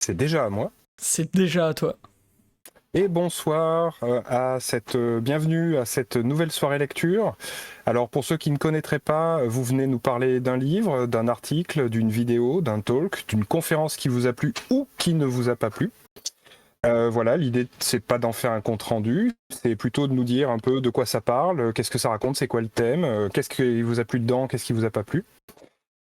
C'est déjà à moi. C'est déjà à toi. Et bonsoir bienvenue à cette nouvelle soirée lecture. Alors pour ceux qui ne connaîtraient pas, vous venez nous parler d'un livre, d'un article, d'une vidéo, d'un talk, d'une conférence qui vous a plu ou qui ne vous a pas plu. Voilà, l'idée c'est pas d'en faire un compte rendu, c'est plutôt de nous dire un peu de quoi ça parle, qu'est-ce que ça raconte, c'est quoi le thème, qu'est-ce qui vous a plu dedans, qu'est-ce qui vous a pas plu.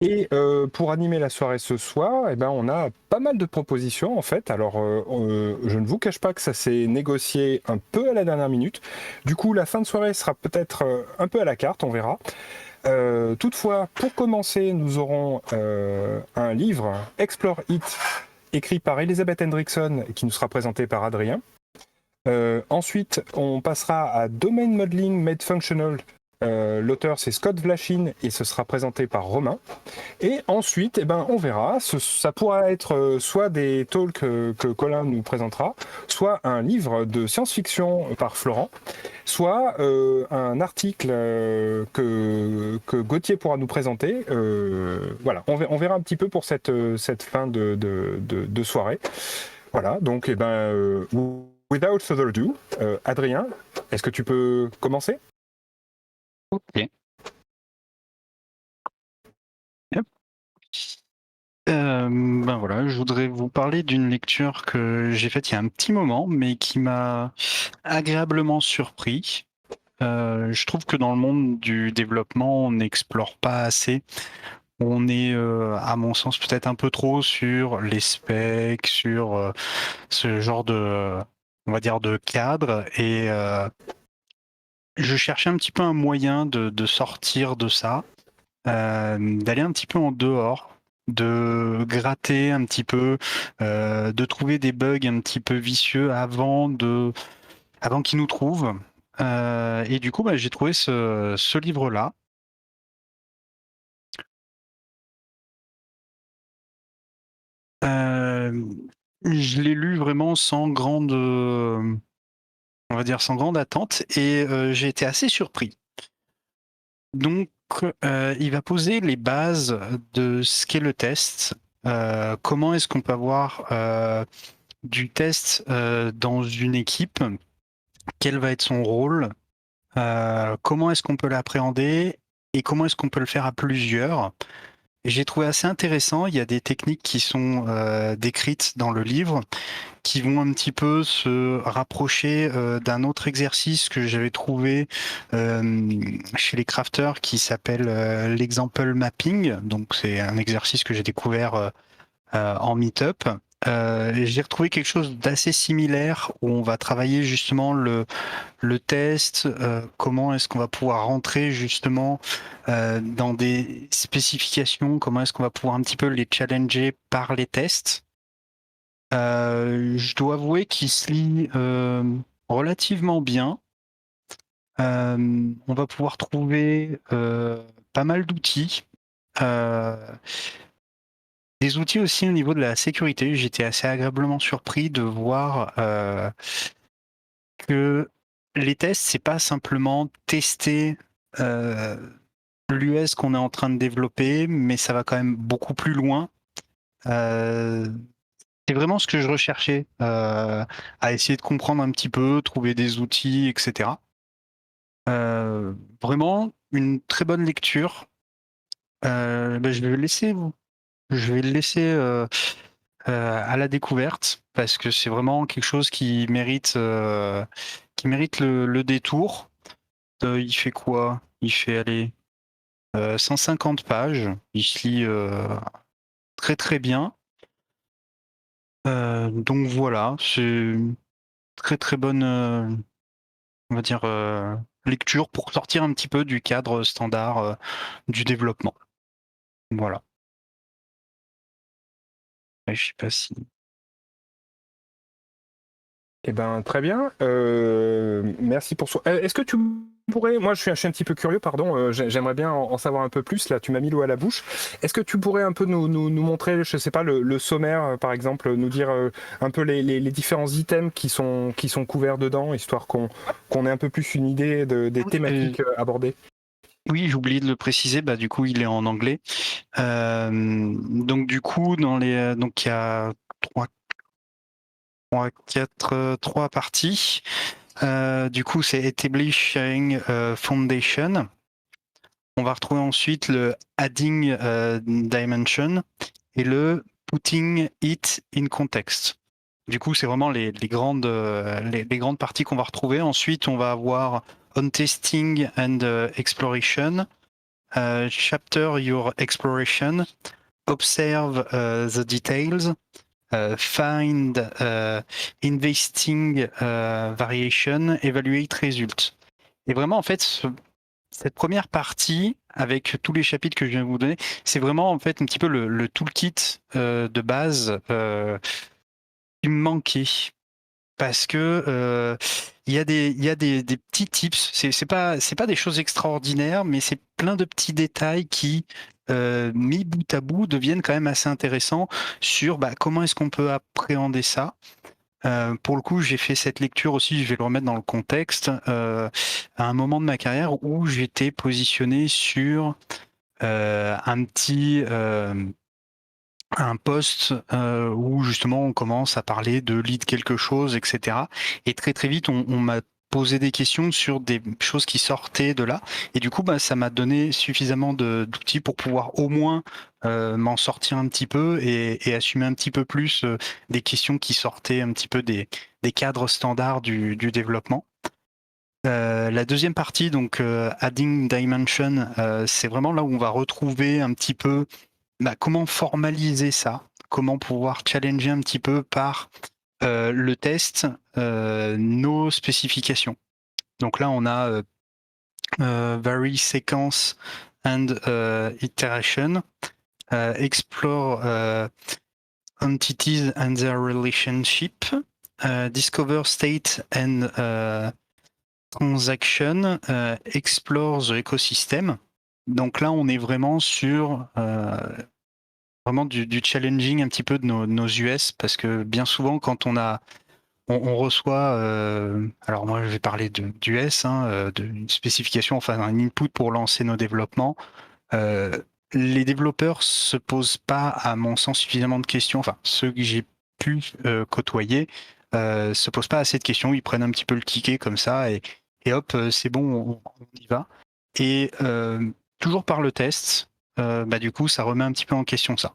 Et pour animer la soirée ce soir, eh ben, on a pas mal de propositions en fait. Alors, je ne vous cache pas que ça s'est négocié un peu à la dernière minute. Du coup, la fin de soirée sera peut-être un peu à la carte, on verra. Toutefois, pour commencer, nous aurons un livre, Explore It, écrit par Elizabeth Hendrickson, qui nous sera présenté par Adrien. Ensuite, on passera à Domain Modeling Made Functional. L'auteur c'est Scott Vlashin et ce sera présenté par Romain. Et ensuite, eh ben, on verra. Ça pourra être soit des talks que Colin nous présentera, soit un livre de science-fiction par Florent, soit un article que Gauthier pourra nous présenter. Voilà, on verra un petit peu pour cette fin de soirée. Voilà, donc, eh ben, without further ado, Adrien, est-ce que tu peux commencer? Ok. Yep. Ben voilà, je voudrais vous parler d'une lecture que j'ai faite il y a un petit moment, mais qui m'a agréablement surpris. Je trouve que dans le monde du développement, on n'explore pas assez. On est, à mon sens, peut-être un peu trop sur les specs, sur ce genre de, on va dire, de cadre. Et je cherchais un petit peu un moyen de sortir de ça. D'aller un petit peu en dehors, de gratter un petit peu, de trouver des bugs un petit peu vicieux avant qu'ils nous trouvent. Et du coup, bah, j'ai trouvé ce livre-là. Je l'ai lu vraiment sans grande, on va dire sans grande attente, et j'ai été assez surpris. Donc, il va poser les bases de ce qu'est le test. Comment est-ce qu'on peut avoir du test dans une équipe? Quel va être son rôle? Comment est-ce qu'on peut l'appréhender? Et comment est-ce qu'on peut le faire à plusieurs? Et j'ai trouvé assez intéressant. Il y a des techniques qui sont décrites dans le livre qui vont un petit peu se rapprocher d'un autre exercice que j'avais trouvé chez les crafters qui s'appelle l'example mapping. Donc c'est un exercice que j'ai découvert en meet-up. J'ai retrouvé quelque chose d'assez similaire où on va travailler justement le test, comment est-ce qu'on va pouvoir rentrer justement dans des spécifications, comment est-ce qu'on va pouvoir un petit peu les challenger par les tests. Je dois avouer qu'il se lit relativement bien. On va pouvoir trouver pas mal d'outils. Des outils aussi au niveau de la sécurité. J'étais assez agréablement surpris de voir que les tests, c'est pas simplement tester l'US qu'on est en train de développer, mais ça va quand même beaucoup plus loin. C'est vraiment ce que je recherchais, à essayer de comprendre un petit peu, trouver des outils, etc. Vraiment une très bonne lecture. Je vais le laisser à la découverte parce que c'est vraiment quelque chose qui mérite le détour. Il fait quoi? Il fait aller 150 pages. Il se lit très très bien. Donc voilà, c'est une très très bonne, on va dire, lecture pour sortir un petit peu du cadre standard du développement. Voilà. Ouais, je sais pas si. Eh ben, très bien. Merci pour ça. Est-ce que tu pourrais, moi je suis un petit peu curieux, pardon, j'aimerais bien en savoir un peu plus, là tu m'as mis l'eau à la bouche. Est-ce que tu pourrais un peu nous montrer, je sais pas, le sommaire, par exemple, nous dire un peu les différents items qui sont couverts dedans, histoire qu'on ait un peu plus une idée des thématiques abordées? Oui, j'ai oublié de le préciser, bah, du coup, il est en anglais. Donc du coup, donc il y a trois parties. Du coup, c'est Establishing Foundation. On va retrouver ensuite le Adding Dimension et le Putting It in Context. Du coup, c'est vraiment les grandes parties qu'on va retrouver. Ensuite, on va avoir On Testing and Exploration, Chapter Your Exploration, Observe the Details, Find Investing Variation, Evaluate Result. Et vraiment, en fait, cette première partie, avec tous les chapitres que je viens de vous donner, c'est vraiment en fait un petit peu le toolkit de base qui me manquait. Parce que il y a des petits tips, c'est pas des choses extraordinaires, mais c'est plein de petits détails qui, mis bout à bout, deviennent quand même assez intéressants sur comment est-ce qu'on peut appréhender ça. Pour le coup, j'ai fait cette lecture aussi, je vais le remettre dans le contexte, à un moment de ma carrière où j'étais positionné sur un poste où justement on commence à parler de lead quelque chose, etc. Et très très vite, on m'a posé des questions sur des choses qui sortaient de là. Et du coup, ça m'a donné suffisamment d'outils pour pouvoir au moins m'en sortir un petit peu et assumer un petit peu plus des questions qui sortaient un petit peu des cadres standards du développement. La deuxième partie, donc Adding Dimension, c'est vraiment là où on va retrouver un petit peu comment formaliser ça, comment pouvoir challenger un petit peu par le test nos spécifications. Donc là, on a Vary Sequence and Iteration, Explore Entities and their Relationship, Discover State and Transaction, Explore the Ecosystem. Donc là, on est vraiment sur vraiment du challenging un petit peu de nos US, parce que bien souvent, quand on reçoit, alors moi je vais parler d'US, d'une spécification, enfin un input pour lancer nos développements, les développeurs se posent pas, à mon sens, suffisamment de questions, enfin ceux que j'ai pu côtoyer, se posent pas assez de questions, ils prennent un petit peu le ticket comme ça, et hop, c'est bon, on y va. Et toujours par le test, du coup, ça remet un petit peu en question ça.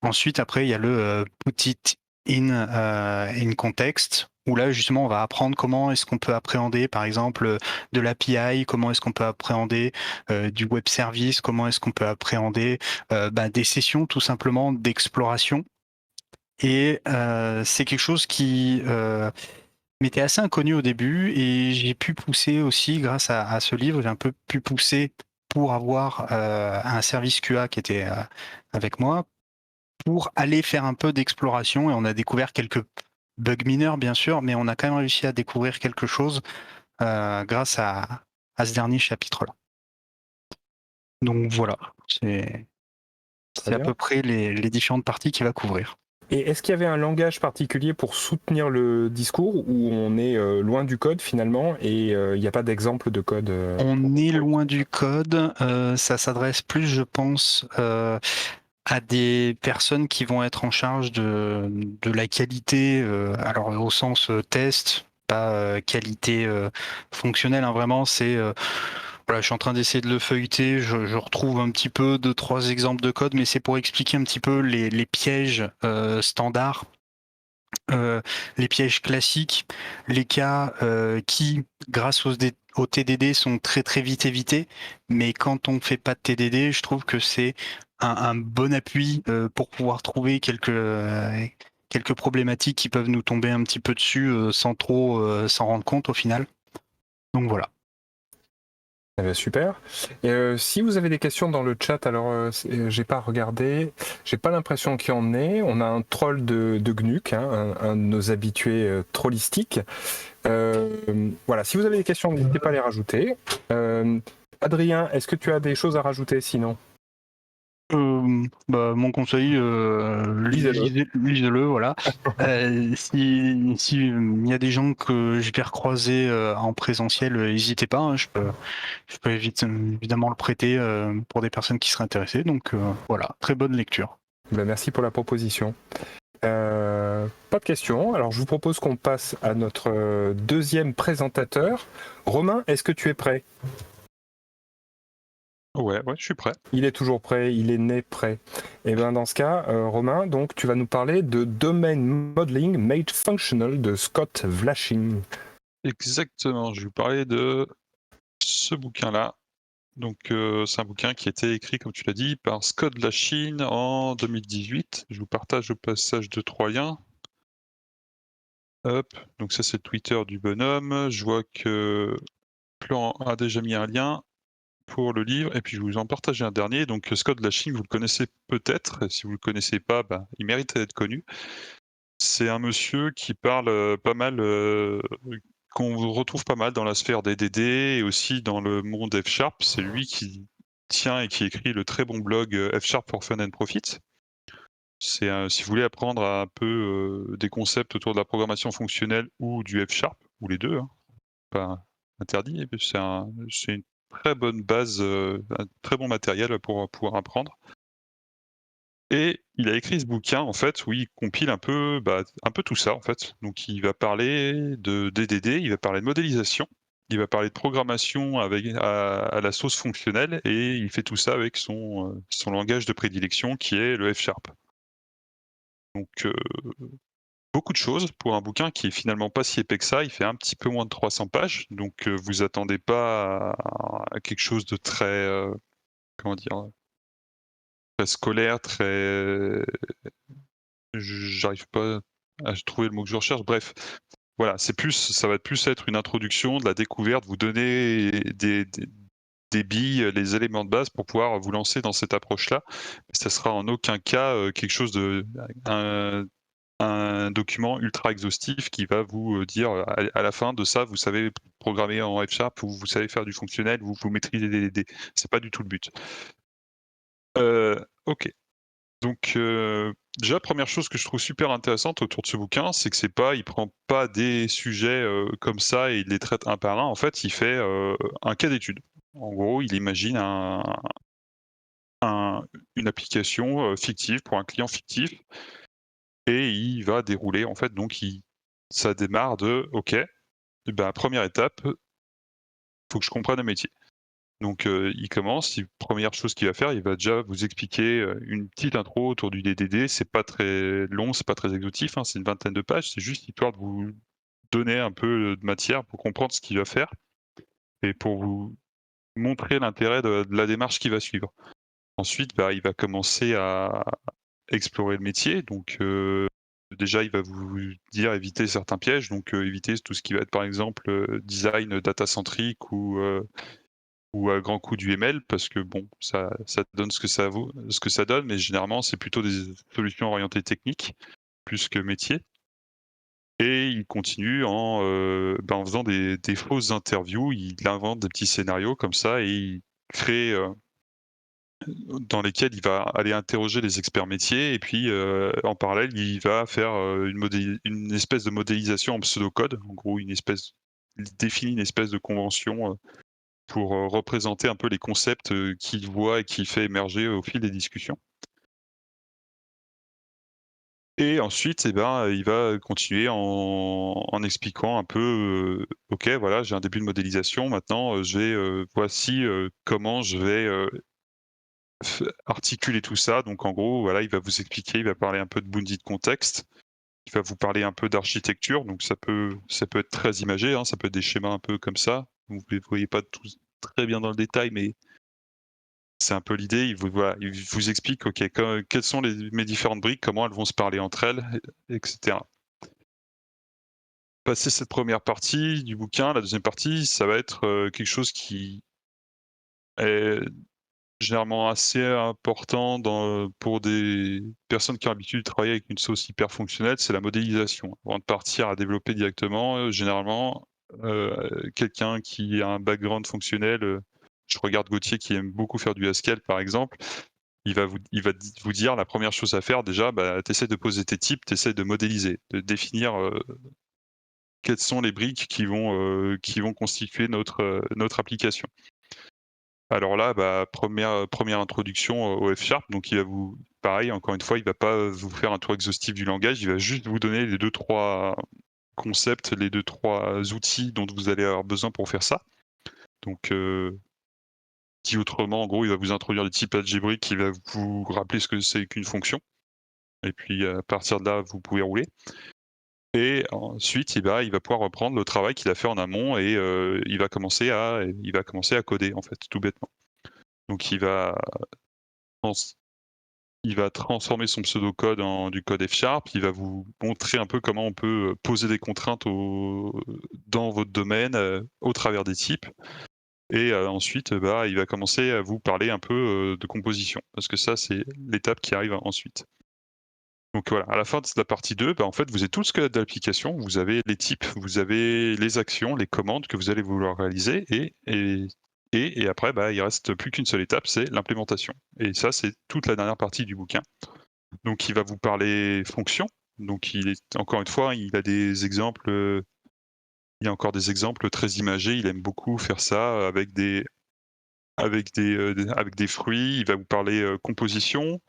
Ensuite, après, il y a le put it in context, où là, justement, on va apprendre comment est-ce qu'on peut appréhender, par exemple, de l'API, comment est-ce qu'on peut appréhender du web service, comment est-ce qu'on peut appréhender des sessions, tout simplement, d'exploration. Et c'est quelque chose qui m'était assez inconnu au début, et j'ai pu pousser aussi, grâce à ce livre, j'ai un peu pu pousser pour avoir un service QA qui était avec moi, pour aller faire un peu d'exploration, et on a découvert quelques bugs mineurs bien sûr, mais on a quand même réussi à découvrir quelque chose grâce à ce dernier chapitre-là. Donc voilà, c'est à peu près les différentes parties qu'il va couvrir. Et est-ce qu'il y avait un langage particulier pour soutenir le discours, ou on est loin du code finalement et il n'y a pas d'exemple de code On est loin du code, ça s'adresse plus, je pense, à des personnes qui vont être en charge de la qualité, alors au sens test, pas qualité fonctionnelle, vraiment, c'est... voilà, je suis en train d'essayer de le feuilleter, je retrouve un petit peu 2-3 exemples de code, mais c'est pour expliquer un petit peu les pièges standards, les pièges classiques, les cas qui, grâce au TDD, sont très très vite évités, mais quand on ne fait pas de TDD, je trouve que c'est un bon appui pour pouvoir trouver quelques problématiques qui peuvent nous tomber un petit peu dessus sans trop s'en rendre compte au final. Donc voilà. Eh bien, super. Si vous avez des questions dans le chat, alors j'ai pas regardé, j'ai pas l'impression qu'il y en ait. On a un troll de Gnuc, un de nos habitués trollistiques. Voilà, si vous avez des questions, n'hésitez pas à les rajouter. Adrien, est-ce que tu as des choses à rajouter sinon? Mon conseil, lisez-le, voilà. Si il y a des gens que je vais recroiser en présentiel, n'hésitez pas, je peux évidemment le prêter pour des personnes qui seraient intéressées. Donc voilà, très bonne lecture. Ben, merci pour la proposition. Pas de questions. Alors je vous propose qu'on passe à notre deuxième présentateur. Romain, est-ce que tu es prêt? Ouais, je suis prêt. Il est toujours prêt, il est né prêt. Et bien dans ce cas, Romain, donc tu vas nous parler de Domain Modeling Made Functional de Scott Vlaching. Exactement, je vais vous parler de ce bouquin-là. Donc c'est un bouquin qui a été écrit, comme tu l'as dit, par Scott Vlaching en 2018. Je vous partage au passage de 3 liens. Hop, donc ça c'est le Twitter du bonhomme. Je vois que Plan a déjà mis un lien pour le livre, et puis je vais vous en partager un dernier. Donc Scott Vlaching, vous le connaissez peut-être, et si vous le connaissez pas, il mérite d'être connu. C'est un monsieur qui parle pas mal, qu'on retrouve pas mal dans la sphère des DD et aussi dans le monde F#. C'est lui qui tient et qui écrit le très bon blog F# for Fun and Profit. C'est si vous voulez apprendre un peu des concepts autour de la programmation fonctionnelle ou du F#, ou les deux, hein, pas interdit. C'est une très bonne base, un très bon matériel pour pouvoir apprendre. Et il a écrit ce bouquin, en fait, où il compile un peu tout ça, en fait. Donc il va parler de DDD, il va parler de modélisation, il va parler de programmation avec à la sauce fonctionnelle, et il fait tout ça avec son langage de prédilection qui est le F#. Donc beaucoup de choses pour un bouquin qui est finalement pas si épais que ça. Il fait un petit peu moins de 300 pages, donc vous attendez pas à quelque chose de très, comment dire? Très scolaire, très j'arrive pas à trouver le mot que je recherche. Bref, voilà, ça va plus être une introduction, de la découverte, vous donner des billes, les éléments de base pour pouvoir vous lancer dans cette approche-là. Ça sera en aucun cas quelque chose un document ultra exhaustif qui va vous dire à la fin de ça, vous savez programmer en F# ou vous savez faire du fonctionnel, vous maîtrisez des DD. C'est pas du tout le but. Ok. Donc, déjà, première chose que je trouve super intéressante autour de ce bouquin, c'est que il prend pas des sujets comme ça et il les traite un par un. En fait, il fait un cas d'étude. En gros, il imagine une application fictive pour un client fictif, et il va dérouler, en fait. Donc, ça démarre de OK, première étape, faut que je comprenne le métier. Donc il commence, première chose qu'il va faire, il va déjà vous expliquer une petite intro autour du DDD. C'est pas très long, c'est pas très exhaustif, hein, c'est une vingtaine de pages. C'est juste histoire de vous donner un peu de matière pour comprendre ce qu'il va faire et pour vous montrer l'intérêt de la démarche qu'il va suivre. Ensuite, il va commencer à explorer le métier. Donc déjà, il va vous dire éviter certains pièges. Donc éviter tout ce qui va être, par exemple, design data-centrique ou à grands coups du ML, parce que bon, ça donne ce que ça vaut, ce que ça donne, mais généralement c'est plutôt des solutions orientées techniques plus que métier. Et il continue en faisant des fausses interviews. Il invente des petits scénarios comme ça et il crée dans lesquels il va aller interroger les experts métiers, et puis en parallèle il va faire une espèce de modélisation en pseudocode. En gros, il définit une espèce de convention pour représenter un peu les concepts qu'il voit et qu'il fait émerger au fil des discussions. Et ensuite, il va continuer en expliquant un peu, OK, voilà, j'ai un début de modélisation, maintenant, voici comment je vais articuler tout ça. Donc en gros, voilà, il va vous expliquer, il va parler un peu de bounded context, il va vous parler un peu d'architecture. Donc ça peut être très imagé, hein, ça peut être des schémas un peu comme ça. Vous ne voyez pas tous très bien dans le détail, mais c'est un peu l'idée. Il vous explique, OK, quelles sont mes différentes briques, comment elles vont se parler entre elles, etc. Passer cette première partie du bouquin, la deuxième partie, ça va être quelque chose qui est généralement assez important pour des personnes qui ont l'habitude de travailler avec une sauce hyper fonctionnelle, c'est la modélisation. Avant de partir à développer directement, généralement, quelqu'un qui a un background fonctionnel, je regarde Gauthier qui aime beaucoup faire du Haskell par exemple, il va vous dire la première chose à faire déjà, tu essaies de poser tes types, tu essaies de modéliser, de définir quelles sont les briques qui vont constituer notre application. Alors là, première introduction au F#, donc il va vous pareil, encore une fois, il va pas vous faire un tour exhaustif du langage, il va juste vous donner les 2-3 concepts, les 2-3 outils dont vous allez avoir besoin pour faire ça. Donc, dit autrement, en gros, il va vous introduire des types algébriques, il va vous rappeler ce que c'est qu'une fonction. Et puis, à partir de là, vous pouvez rouler. Et ensuite, il va pouvoir reprendre le travail qu'il a fait en amont et il va commencer à coder, en fait, tout bêtement. Donc, il va transformer son pseudocode en du code F#, il va vous montrer un peu comment on peut poser des contraintes dans votre domaine au travers des types. Et ensuite, il va commencer à vous parler un peu de composition, parce que ça, c'est l'étape qui arrive ensuite. Donc voilà, à la fin de la partie 2, en fait, vous avez tout le squelette de l'application, vous avez les types, vous avez les actions, les commandes que vous allez vouloir réaliser, et après, il reste plus qu'une seule étape, c'est l'implémentation. Et ça, c'est toute la dernière partie du bouquin. Donc il va vous parler fonction. Donc encore une fois, il a des exemples. Il y a encore des exemples très imagés. Il aime beaucoup faire ça avec des fruits. Il va vous parler composition.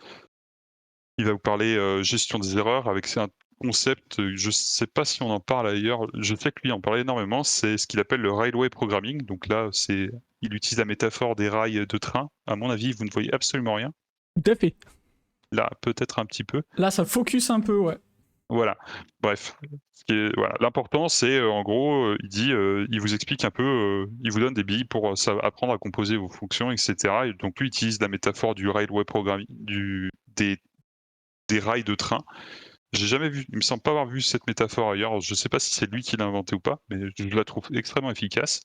Il va vous parler gestion des erreurs avec un concept. Je ne sais pas si on en parle ailleurs. Je sais que lui en parlait énormément. C'est ce qu'il appelle le railway programming. Donc là, il utilise la métaphore des rails de train. À mon avis, vous ne voyez absolument rien. Tout à fait. Là, peut-être un petit peu. Là, ça focus un peu, ouais. Voilà. Bref. Voilà. L'important, c'est en gros, il vous explique un peu, il vous donne des billes pour apprendre à composer vos fonctions, etc. Et donc lui utilise la métaphore du railway programming, des rails de train. J'ai jamais vu, il me semble pas avoir vu cette métaphore ailleurs. Je sais pas si c'est lui qui l'a inventé ou pas, mais je la trouve extrêmement efficace.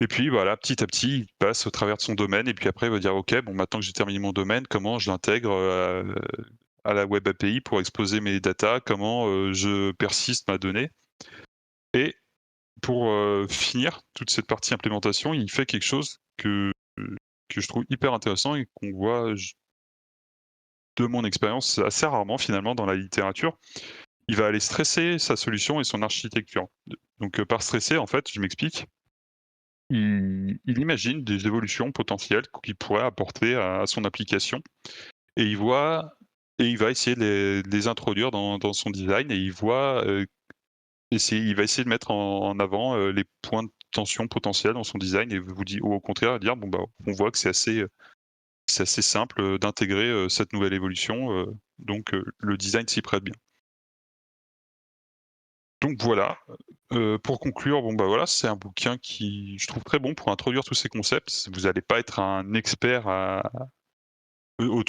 Et puis voilà, petit à petit, il passe au travers de son domaine, et puis après, il va dire ok, bon, maintenant que j'ai terminé mon domaine, comment je l'intègre à la Web API pour exposer mes datas, comment je persiste ma donnée. Et pour finir toute cette partie implémentation, il fait quelque chose que je trouve hyper intéressant et qu'on voit, de mon expérience, assez rarement finalement dans la littérature. Il va aller stresser sa solution et son architecture. Donc par stresser, en fait, je m'explique. Il imagine des évolutions potentielles qu'il pourrait apporter à son application et il va essayer de les introduire dans son design et il va essayer de mettre en avant les points de tension potentiels dans son design et vous dit, ou au contraire dire on voit que c'est assez simple d'intégrer cette nouvelle évolution, donc le design s'y prête bien. Donc voilà, pour conclure, voilà, c'est un bouquin qui je trouve très bon pour introduire tous ces concepts. Vous n'allez pas être un expert vous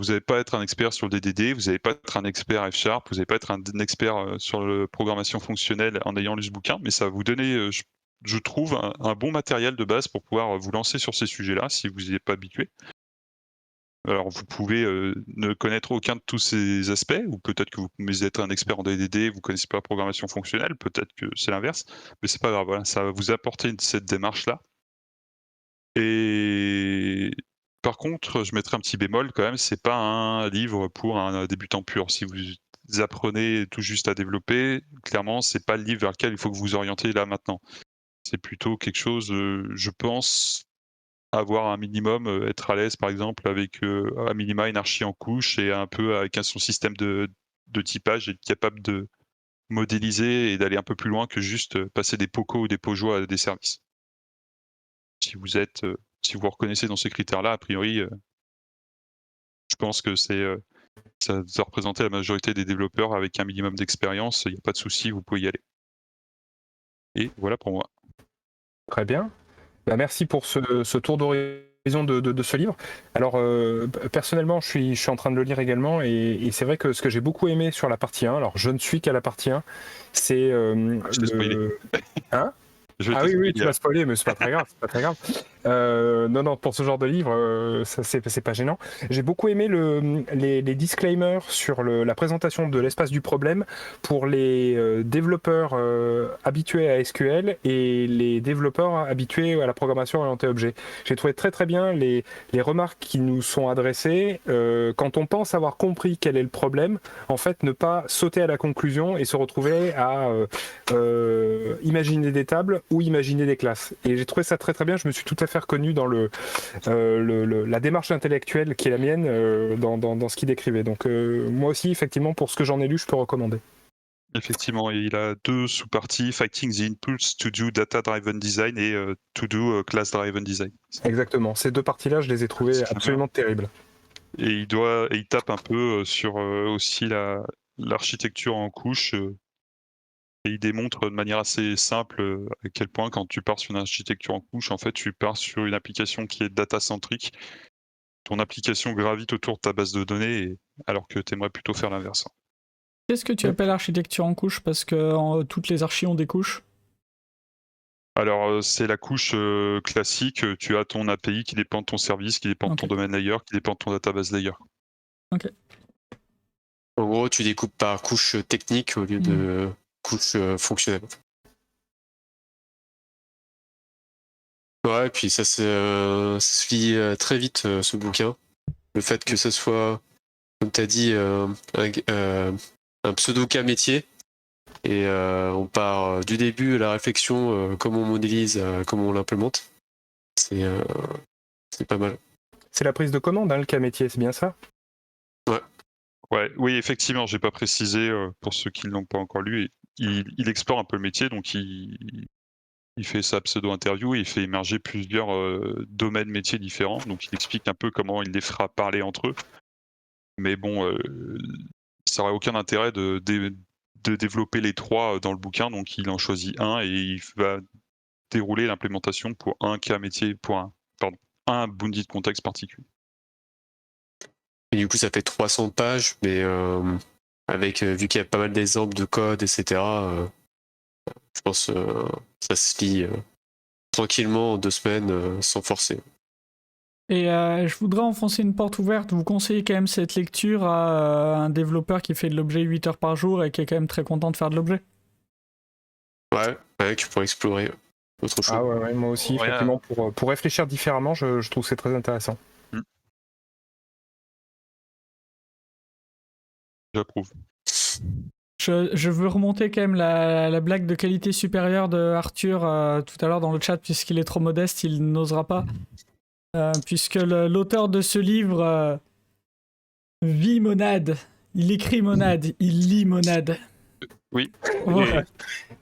n'allez pas être un expert sur le DDD, vous n'allez pas être un expert F#, vous n'allez pas être un expert sur la programmation fonctionnelle en ayant lu ce bouquin, mais ça va vous donner, je trouve, un bon matériel de base pour pouvoir vous lancer sur ces sujets-là si vous n'y êtes pas habitué. Alors vous pouvez ne connaître aucun de tous ces aspects, ou peut-être que vous êtes un expert en DDD, vous ne connaissez pas la programmation fonctionnelle, peut-être que c'est l'inverse, mais c'est pas grave, voilà, ça va vous apporter cette démarche-là. Et par contre, je mettrai un petit bémol quand même, c'est pas un livre pour un débutant pur. Si vous apprenez tout juste à développer, clairement, c'est pas le livre vers lequel il faut que vous vous orientiez là maintenant. C'est plutôt quelque chose, je pense, avoir un minimum, être à l'aise par exemple avec à minima une archi en couche et un peu avec son système de typage et être capable de modéliser et d'aller un peu plus loin que juste passer des POCO ou des POJO à des services. Si vous vous reconnaissez dans ces critères-là, a priori, je pense que ça doit représenter la majorité des développeurs avec un minimum d'expérience, il n'y a pas de souci, vous pouvez y aller. Et voilà pour moi. Très bien. Merci pour ce tour d'horizon de ce livre. Alors, personnellement, je suis en train de le lire également, et c'est vrai que ce que j'ai beaucoup aimé sur la partie 1, alors je ne suis qu'à la partie 1, c'est Je t'ai spoilé. Hein? Ah oui, tu m'as spoilé, mais c'est pas très grave, c'est pas très grave. Non, pour ce genre de livre, ça c'est pas gênant. J'ai beaucoup aimé les disclaimers sur la présentation de l'espace du problème pour les développeurs habitués à SQL et les développeurs habitués à la programmation orientée objet. J'ai trouvé très très bien les remarques qui nous sont adressées. Quand on pense avoir compris quel est le problème, en fait, ne pas sauter à la conclusion et se retrouver à imaginer des tables ou imaginer des classes. Et j'ai trouvé ça très très bien, je me suis tout à fait fait reconnu dans la démarche intellectuelle qui est la mienne dans ce qu'il décrivait. Donc moi aussi, effectivement, pour ce que j'en ai lu, je peux recommander. Effectivement, il a 2 sous-parties, Fighting the Impulse to do Data-Driven Design et to do Class-Driven Design. Exactement. Ces 2 parties-là, je les ai trouvées absolument terribles. Et il tape un peu sur aussi l'architecture en couche. Et il démontre de manière assez simple à quel point quand tu pars sur une architecture en couche, en fait, tu pars sur une application qui est data-centrique. Ton application gravite autour de ta base de données, alors que tu aimerais plutôt faire l'inverse. Qu'est-ce que tu appelles architecture en couche? Parce que toutes les archis ont des couches. Alors, c'est la couche classique. Tu as ton API qui dépend de ton service, qui dépend de ton domaine layer, qui dépend de ton database layer. Ok. En gros, tu découpes par couche technique au lieu de couche fonctionnelle. Ouais, et puis ça se lit très vite, ce bouquin. Le fait que ce soit, comme tu as dit, un pseudo-cas métier. Et on part du début à la réflexion, comment on modélise, comment on l'implémente. C'est pas mal. C'est la prise de commande, hein, le cas métier, c'est bien ça? Ouais, oui, effectivement, j'ai pas précisé pour ceux qui ne l'ont pas encore lu. Il explore un peu le métier, donc il fait sa pseudo-interview et il fait émerger plusieurs domaines métiers différents. Donc il explique un peu comment il les fera parler entre eux. Mais bon, ça n'aurait aucun intérêt de développer les 3 dans le bouquin, donc il en choisit un et il va dérouler l'implémentation pour un cas métier, pour un bounded de contexte particulier. Et du coup, ça fait 300 pages, mais avec vu qu'il y a pas mal d'exemples de code, etc., je pense ça se lit tranquillement en 2 semaines, sans forcer. Et je voudrais enfoncer une porte ouverte. Vous conseillez quand même cette lecture à un développeur qui fait de l'objet 8 heures par jour et qui est quand même très content de faire de l'objet? Ouais, tu pourrais explorer autre chose. Ah ouais, moi aussi, effectivement, pour réfléchir différemment, je trouve que c'est très intéressant. J'approuve. Je veux remonter quand même la blague de qualité supérieure de Arthur tout à l'heure dans le chat, puisqu'il est trop modeste, il n'osera pas. Puisque l'auteur de ce livre vit monade, il écrit monade, il lit monade. Oui. Ouais.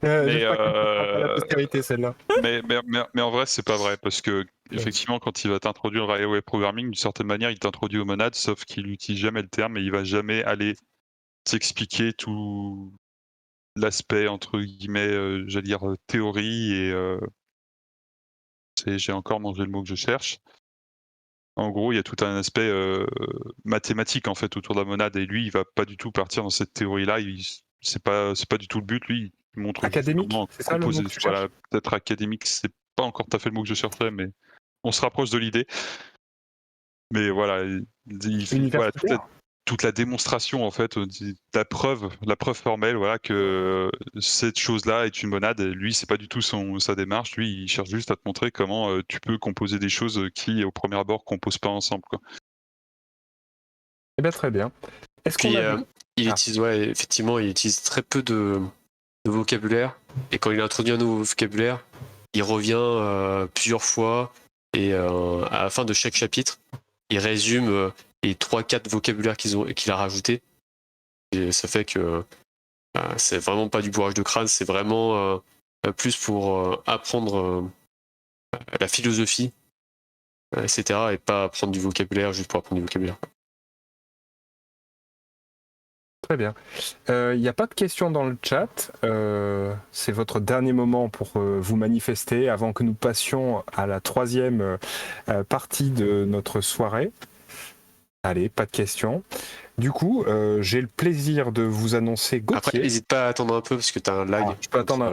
J'espère qu'elle ne sera pas la postérité, celle-là. Mais en vrai, c'est pas vrai, parce que effectivement, quand il va t'introduire à web programming, d'une certaine manière, il t'introduit aux monades, sauf qu'il n'utilise jamais le terme et il va jamais aller t'expliquer tout l'aspect, entre guillemets, j'allais dire théorie et j'ai encore mangé le mot que je cherche. En gros, il y a tout un aspect mathématique en fait autour de la monade et lui, il va pas du tout partir dans cette théorie-là. C'est pas du tout le but. Lui, il montre académique, comment c'est ça le mot que tu cherches? Peut-être académique, c'est pas encore tout à fait le mot que je cherchais, mais on se rapproche de l'idée. Mais voilà, toute la démonstration en fait, la preuve formelle, voilà, que cette chose-là est une monade. Et lui, c'est pas du tout sa démarche. Lui, il cherche juste à te montrer comment tu peux composer des choses qui, au premier abord, composent pas ensemble, quoi. Eh bien, très bien. Est-ce qu'on a il utilise, effectivement, il utilise très peu de vocabulaire. Et quand il introduit un nouveau vocabulaire, il revient plusieurs fois. Et à la fin de chaque chapitre, il résume les 3-4 vocabulaires qu'il a rajoutés. Et ça fait que c'est vraiment pas du bourrage de crâne, c'est vraiment plus pour apprendre la philosophie, etc. Et pas apprendre du vocabulaire juste pour apprendre du vocabulaire. Très bien. Il n'y a pas de questions dans le chat. C'est votre dernier moment pour vous manifester avant que nous passions à la 3e partie de notre soirée. Allez, pas de questions. Du coup, j'ai le plaisir de vous annoncer Gauthier. Après, n'hésite pas à attendre un peu parce que tu as un lag. Je peux attendre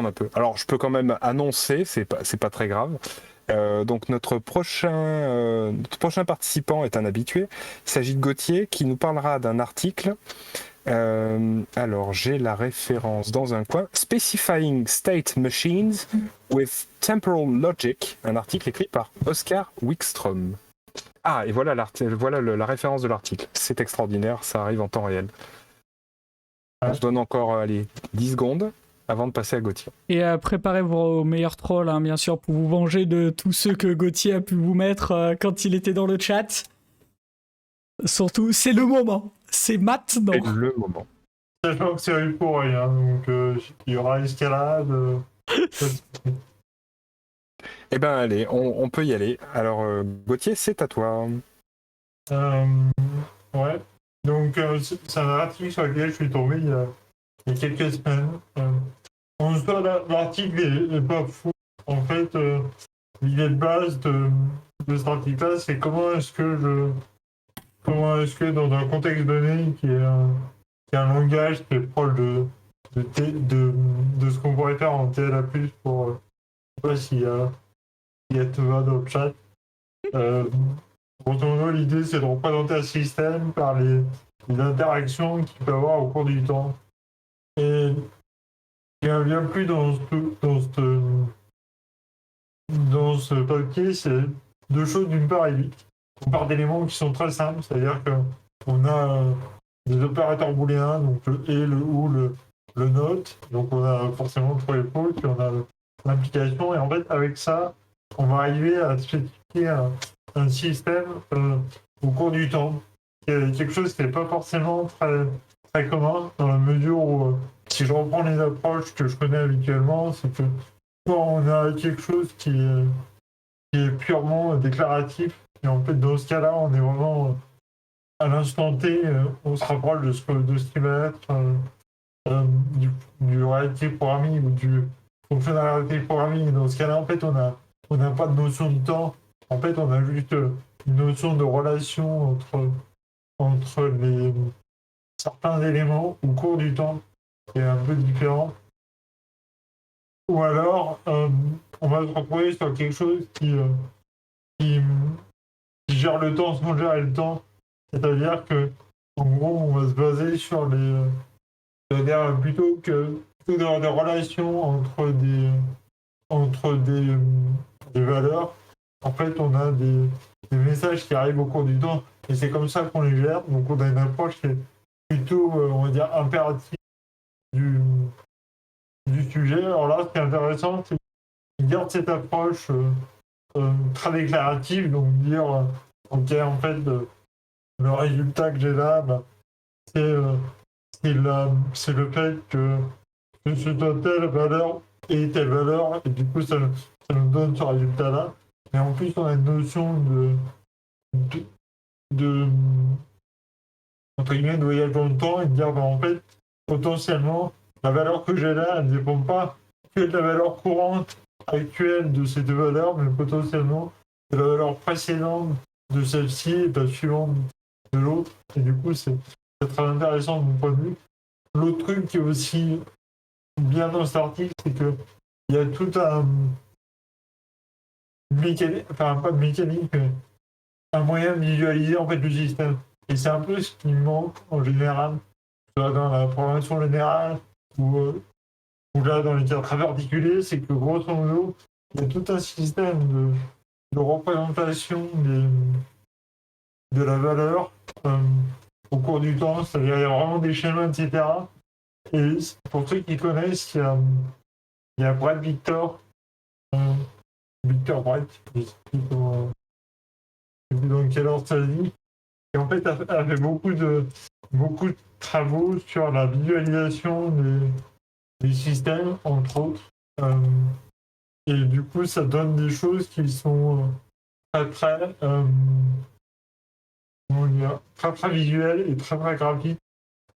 un peu. Alors, je peux quand même annoncer, c'est pas très grave. Donc notre prochain participant est un habitué. Il s'agit de Gauthier qui nous parlera d'un article. Alors j'ai la référence dans un coin. Specifying State Machines with Temporal Logic, un article écrit par Oscar Wickstrom. Ah, et voilà la référence de l'article. C'est extraordinaire, ça arrive en temps réel. On se donne encore 10 secondes. avant de passer à Gauthier. Et préparez vos meilleurs trolls, hein, bien sûr, pour vous venger de tous ceux que Gauthier a pu vous mettre quand il était dans le chat. Surtout, c'est le moment. C'est maintenant. C'est le moment. Sachant que c'est eu pour rien, donc il y aura escalade. Eh ben allez, on peut y aller. Alors Gauthier, c'est à toi. Ouais. Donc c'est un article sur lequel je suis tombé il y a quelques semaines. En soi, l'article est pas fou. En fait, l'idée de base de cet article-là, c'est comment est-ce que dans un contexte donné qui est un langage qui est proche de ce qu'on pourrait faire en TLA+, pour je sais pas s'il y a Teva dans le chat. Grosso modo, l'idée c'est de représenter un système par les interactions qu'il peut avoir au cours du temps. Et il y a un bien plus dans ce papier, c'est deux choses. D'une part, on part d'éléments qui sont très simples, c'est-à-dire qu'on a des opérateurs booléens, donc le et, le ou, le not, donc on a forcément trois épaules, puis on a l'implication, et en fait, avec ça, on va arriver à spécifier un système au cours du temps. C'est quelque chose qui n'est pas forcément très, très commun, dans la mesure où, si je reprends les approches que je connais habituellement, c'est que quand on a quelque chose qui est purement déclaratif, et en fait, dans ce cas-là, on est vraiment à l'instant T, on se rapproche de ce qui va être du reactive programming ou du functional reactive programming. Dans ce cas-là, en fait, on n'a pas de notion de temps. En fait, on a juste une notion de relation entre certains éléments au cours du temps qui est un peu différent. Ou alors, on va se retrouver sur quelque chose qui gère le temps sans gérer le temps. C'est-à-dire que, en gros, on va se baser sur plutôt d'avoir des relations entre des valeurs. En fait, on a des messages qui arrivent au cours du temps et c'est comme ça qu'on les gère. Donc, on a une approche qui est plutôt, on va dire, impérative du sujet. Alors là, ce qui est intéressant, c'est qu'il garde cette approche très déclarative, donc dire, ok, en fait, le résultat que j'ai là, c'est le fait que ce soit telle valeur et telle valeur, et du coup, ça nous donne ce résultat-là. Mais en plus, on a une notion entre guillemets, de voyage dans le temps et de dire, en fait, potentiellement, la valeur que j'ai là, elle ne dépend pas que de la valeur courante actuelle de ces deux valeurs, mais potentiellement de la valeur précédente de celle-ci et de la suivante de l'autre. Et du coup, c'est très intéressant de mon point de vue. L'autre truc qui est aussi bien dans cet article, c'est qu'il y a tout un mécanique, enfin pas de mécanique, mais un moyen de visualiser en fait le système. Et c'est un peu ce qui manque en général, soit dans la programmation générale ou là dans les diagrammes articulés, c'est que grosso modo, il y a tout un système de représentation de la valeur au cours du temps, c'est-à-dire il y a vraiment des schémas, etc. Et pour ceux qui connaissent, il y a Brett Victor, Victor Brett, je ne sais plus dans quel ordre ça se dit, et en fait a fait beaucoup de travaux sur la visualisation des systèmes, entre autres. Et du coup, ça donne des choses qui sont très visuelles et très graphiques.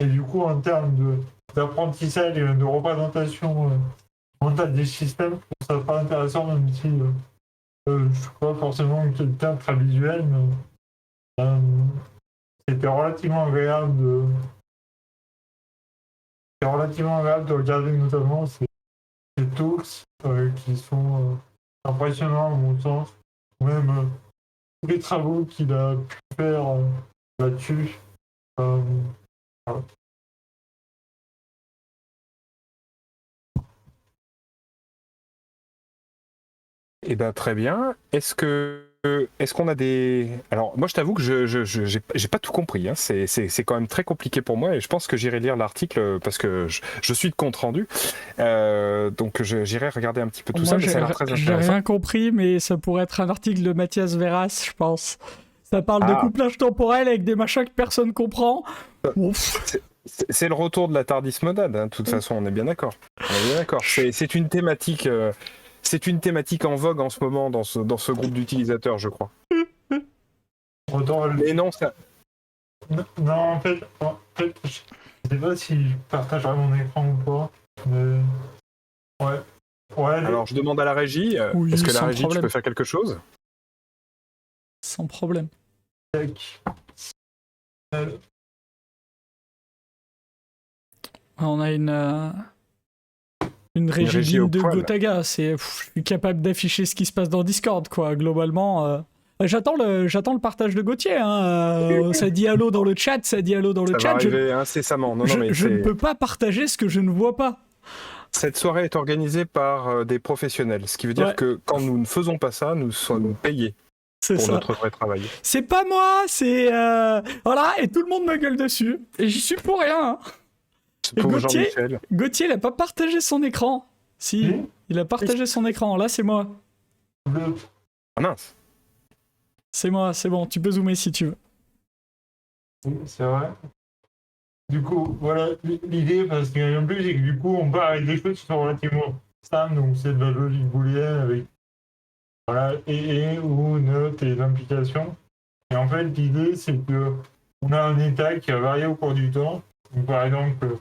Et du coup, en termes d'apprentissage et de représentation mentale des systèmes, je trouve ça pas intéressant, même si je suis pas forcément quelqu'un de très visuel, mais c'était relativement agréable de regarder notamment ces talks qui sont impressionnants à mon sens, ou même tous les travaux qu'il a pu faire là-dessus. Voilà. Eh bien, très bien. Est-ce que est-ce qu'on a des... Alors, moi, je t'avoue que j'ai pas tout compris. Hein. C'est quand même très compliqué pour moi et je pense que j'irai lire l'article parce que je suis de compte rendu. Donc, j'irai regarder un petit peu tout ça, mais ça a l'air très J'ai intéressant. rien compris, mais ça pourrait être un article de Mathias Verras, je pense. Ça parle de Ah. couplage temporel avec des machins que personne comprend. Ouf. C'est le retour de la TARDIS monade, hein. De toute façon, on est bien d'accord. On est bien d'accord. C'est une thématique... c'est une thématique en vogue en ce moment dans ce groupe d'utilisateurs, je crois. Mais non, ça... Non, en fait, je sais pas si je partagerai mon écran ou pas. Mais... Ouais. Alors, je demande à la régie, Oui, est-ce que la sans régie, tu problème. peux faire quelque chose? Sans problème. On a une régie régie au digne de poil. Gotaga. Je suis capable d'afficher ce qui se passe dans Discord, quoi. Globalement, j'attends le partage de Gauthier. Hein. Ça dit allô dans le chat, ça dit allô dans le Ça va chat. arriver incessamment. Non, mais Je ne peux pas partager ce que je ne vois pas. Cette soirée est organisée par des professionnels, ce qui veut dire Ouais. que quand nous ne faisons pas ça, nous sommes payés C'est pour ça. notre vrai travail. C'est pas moi, c'est voilà, et tout le monde me gueule dessus. Et j'y suis pour rien. Hein. Et Pour Gauthier, Jean-Michel. Gauthier, il a pas partagé son écran. Si, Hmm. il a partagé son écran. Là, c'est moi. Ah mince. C'est moi, c'est bon. Tu peux zoomer si tu veux. Oui, c'est vrai. Du coup, voilà, l'idée, parce qu'il y a en plus, c'est que du coup, on part avec des choses qui sont relativement simples, donc c'est de la logique booléenne avec voilà, et ou note et l'implication. Et en fait, l'idée, c'est que on a un état qui va varier au cours du temps. Donc, par exemple,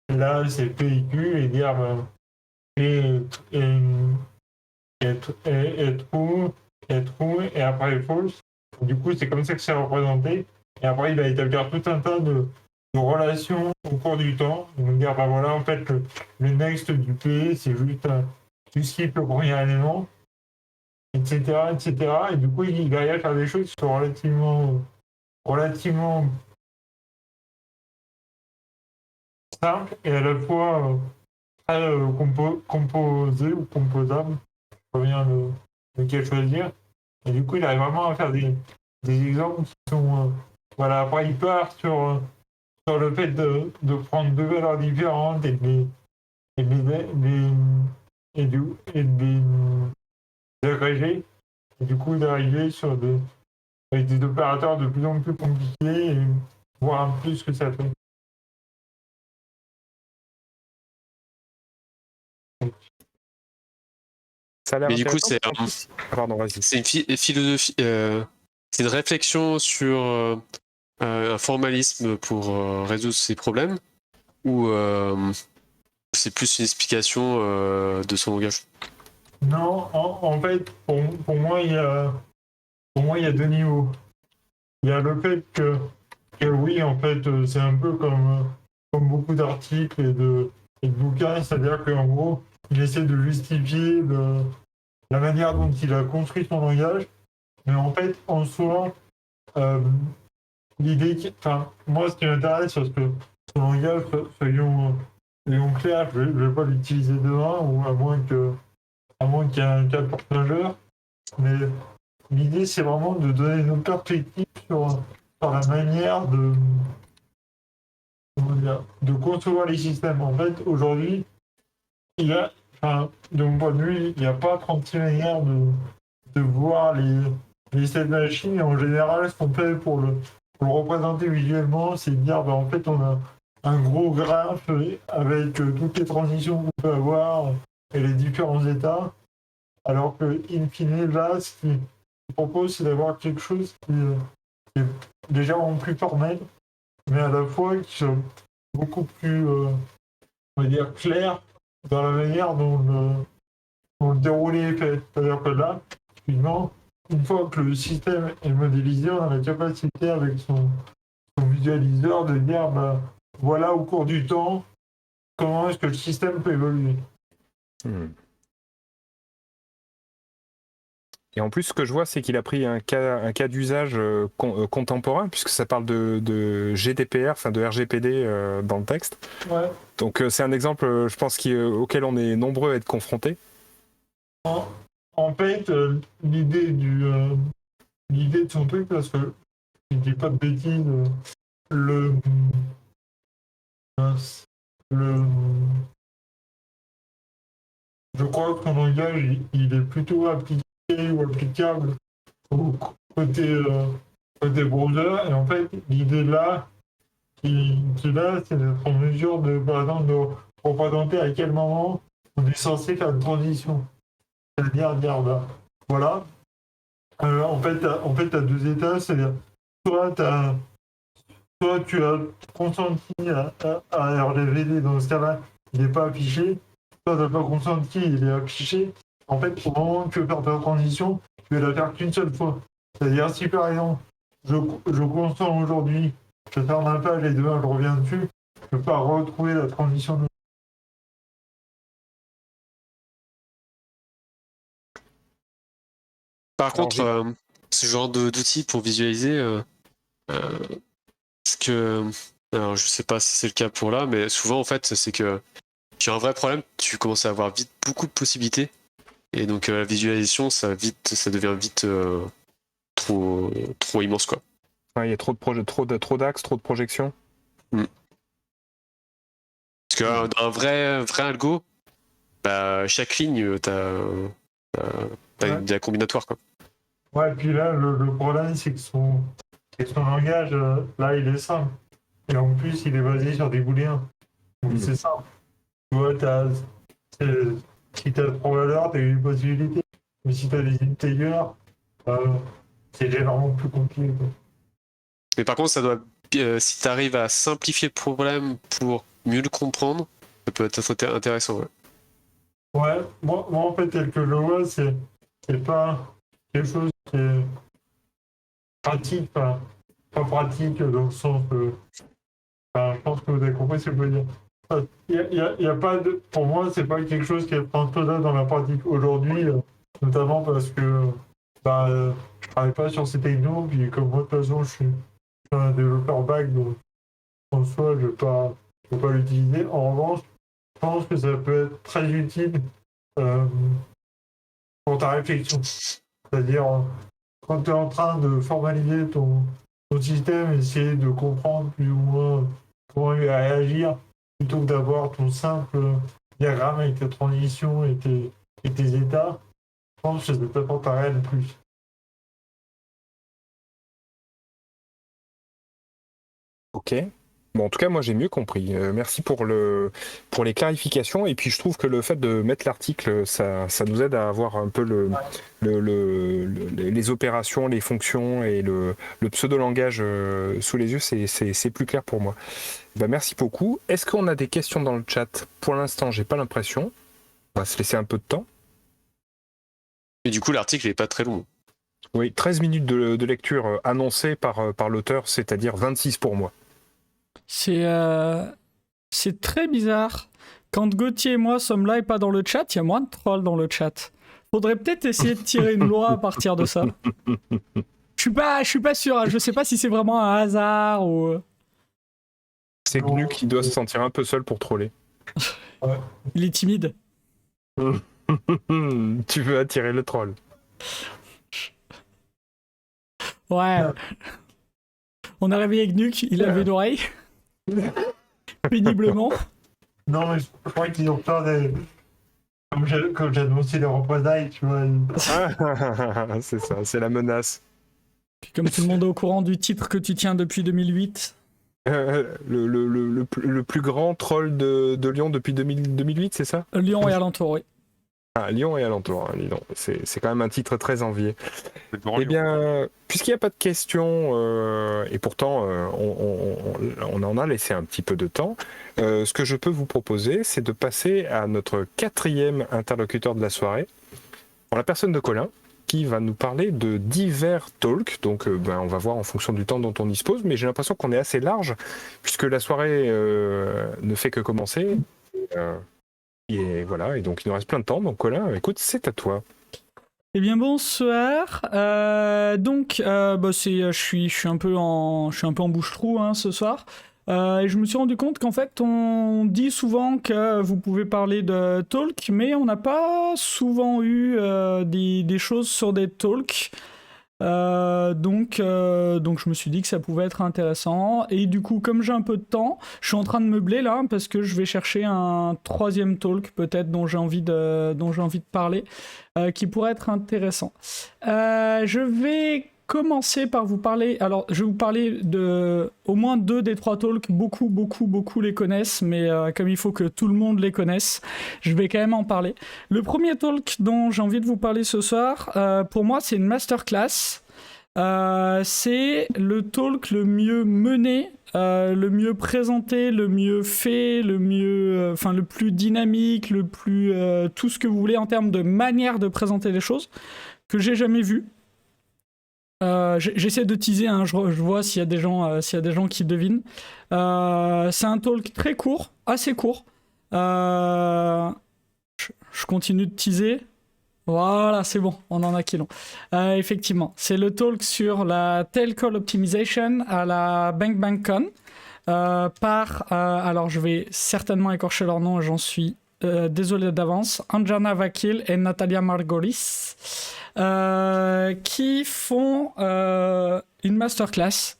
là, c'est P et Q, et dire P est true, et après false. Du coup, c'est comme ça que c'est représenté. Et après, il va établir tout un tas de relations au cours du temps. Donc, dire, bah voilà, en fait, le next du P, c'est juste tu skips le premier élément, etc., etc. Et du coup, il va y faire des choses qui sont relativement simples et à la fois très composées ou composables. Je reviens lequel choisir. Et du coup, il arrive vraiment à faire des exemples qui sont... voilà, après, il part sur le fait de prendre deux valeurs différentes et de les agréger. Et du coup, d'arriver avec des opérateurs de plus en plus compliqués et voir un peu ce que ça fait. Ça a l'air Mais du coup, intéressant. Ah, pardon, vas-y. c'est une philosophie, c'est une réflexion sur un formalisme pour résoudre ces problèmes, ou c'est plus une explication de son langage? Non, en fait, pour moi, il y a deux niveaux. Il y a le fait que oui, en fait, c'est un peu comme beaucoup d'articles et de bouquins, c'est-à-dire qu'en gros, il essaie de justifier la manière dont il a construit son langage, mais en fait, en soi, l'idée, moi, ce qui m'intéresse, c'est que son langage, soyons clairs, je ne vais pas l'utiliser demain, ou à moins qu'il y ait un cas de force majeure, mais l'idée, c'est vraiment de donner nos perspectives sur la manière de concevoir les systèmes. En fait, aujourd'hui, de mon point de vue, il n'y a pas 36 manières de voir les systèmes machines. Et en général, ce qu'on fait pour le représenter visuellement, c'est de dire, en fait, on a un gros graphe avec toutes les transitions qu'on peut avoir et les différents états. Alors que, in fine, là, ce qu'il propose, c'est d'avoir quelque chose qui est légèrement plus formel, mais à la fois qui soit beaucoup plus, on va dire, clair dans la manière dont le déroulé est fait. C'est-à-dire que là, finalement, une fois que le système est modélisé, on a la capacité avec son visualiseur de dire, voilà au cours du temps, comment est-ce que le système peut évoluer. Et en plus, ce que je vois, c'est qu'il a pris un cas d'usage contemporain, puisque ça parle de GDPR, enfin de RGPD dans le texte. Ouais. Donc c'est un exemple, je pense, auquel on est nombreux à être confrontés. En fait, l'idée l'idée de son truc, parce que je dis pas de bêtises, le, mince, le, je crois que son langage, il est plutôt appliqué ou applicable au côté browser. Et en fait, l'idée là, qu'il a, c'est d'être en mesure de, par exemple, de représenter à quel moment on est censé faire une transition. C'est-à-dire dire, bah, voilà. En fait, tu as deux états, c'est-à-dire soit tu as consenti à RGVD, dans ce cas-là, il n'est pas affiché, soit tu n'as pas consenti, il est affiché. En fait, au moment où tu veux faire ta transition, tu vais la faire qu'une seule fois. C'est-à-dire, si par exemple, je consens aujourd'hui, je ferme un page et demain je reviens dessus, je ne peux pas retrouver la transition de... Par Alors, contre, ce genre d'outils pour visualiser, ce que, alors je sais pas si c'est le cas pour là, mais souvent en fait, c'est que tu as un vrai problème, tu commences à avoir vite beaucoup de possibilités, et donc la visualisation, ça devient vite trop immense quoi. il y a trop de projets, trop d'axes, trop de projections. Parce qu'un vrai algo, bah, chaque ligne, t'as des combinatoires quoi. Ouais, puis là, le problème, c'est que son langage, là, il est simple. Et en plus, il est basé sur des booléens. Donc c'est simple. Tu vois, si tu as trois valeurs, tu as une possibilité. Mais si tu as des integers, c'est généralement plus compliqué, quoi. Mais par contre, ça doit, si tu arrives à simplifier le problème pour mieux le comprendre, ça peut être intéressant. Ouais. Ouais, moi en fait, tel que je le vois, c'est pas quelque chose qui est pratique, pas pratique dans le sens je pense que vous avez compris ce que je veux dire. Il y a pas de, pour moi, c'est pas quelque chose qui est infaisable dans la pratique aujourd'hui, notamment parce que je travaille pas sur ces technos, puis comme moi, de toute façon, je suis un développeur back, donc en soi, je vais pas l'utiliser. En revanche, je pense que ça peut être très utile pour ta réflexion. C'est-à-dire, quand tu es en train de formaliser ton système, essayer de comprendre plus ou moins comment il va réagir, plutôt que d'avoir ton simple diagramme avec tes transitions et tes états, je pense que ça t'apporterait le plus. Ok. Bon, en tout cas, moi j'ai mieux compris. Merci pour les clarifications. Et puis je trouve que le fait de mettre l'article, ça nous aide à avoir un peu les opérations, les fonctions et le pseudo-langage sous les yeux. C'est plus clair pour moi. Ben, merci beaucoup. Est-ce qu'on a des questions dans le chat? Pour l'instant, j'ai pas l'impression. On va se laisser un peu de temps. Et du coup, l'article n'est pas très long. Oui, 13 minutes de lecture annoncée par l'auteur, c'est-à-dire 26 pour moi. C'est très bizarre. Quand Gauthier et moi sommes là et pas dans le chat, il y a moins de trolls dans le chat. Faudrait peut-être essayer de tirer une loi à partir de ça. Je suis pas sûr, hein. Je sais pas si c'est vraiment un hasard ou... C'est Gnu qui doit se sentir un peu seul pour troller. Il est timide. Tu veux attirer le troll. Ouais. On a réveillé Gnuk, il avait une oreille. Péniblement. Non, mais je crois qu'ils ont peur des... Comme j'ai annoncé les représailles, tu vois. C'est ça, c'est la menace. Puis comme tout le monde est au courant du titre que tu tiens depuis 2008. Le plus grand troll de Lyon depuis 2008, c'est ça? Lyon et alentour, oui. Ah, Lyon et alentour, hein, Lyon. C'est quand même un titre très envié. Eh Lyon. bien, puisqu'il n'y a pas de questions, et pourtant on en a laissé un petit peu de temps, ce que je peux vous proposer, c'est de passer à notre quatrième interlocuteur de la soirée, en la personne de Colin, qui va nous parler de divers talks. Donc on va voir en fonction du temps dont on dispose, mais j'ai l'impression qu'on est assez large, puisque la soirée ne fait que commencer. Et voilà, et donc il nous reste plein de temps. Donc Colin, écoute, c'est à toi. Eh bien bonsoir. Je suis un peu en bouche-trou hein, ce soir. Et je me suis rendu compte qu'en fait on dit souvent que vous pouvez parler de talk, mais on n'a pas souvent eu des choses sur des talks. Donc je me suis dit que ça pouvait être intéressant. Et du coup, comme j'ai un peu de temps, je suis en train de meubler là parce que je vais chercher un troisième talk peut-être dont j'ai envie de parler, qui pourrait être intéressant. Je vais commencer par vous parler. Alors, je vais vous parler de au moins 2 des 3 talks. Beaucoup les connaissent, mais comme il faut que tout le monde les connaisse, je vais quand même en parler. Le premier talk dont j'ai envie de vous parler ce soir, pour moi, c'est une masterclass. C'est le talk le mieux mené, le mieux présenté, le mieux fait, le plus dynamique, le plus tout ce que vous voulez en termes de manière de présenter les choses que j'ai jamais vu. J'essaie de teaser, hein, je vois s'il y a des gens qui devinent. C'est un talk très court, assez court. Je continue de teaser. Voilà, c'est bon, on en a qui l'ont. Effectivement, c'est le talk sur la Telco Optimization à la BankBankCon alors je vais certainement écorcher leur nom, j'en suis désolé d'avance, Anjana Vakil et Natalia Margolis, qui font une masterclass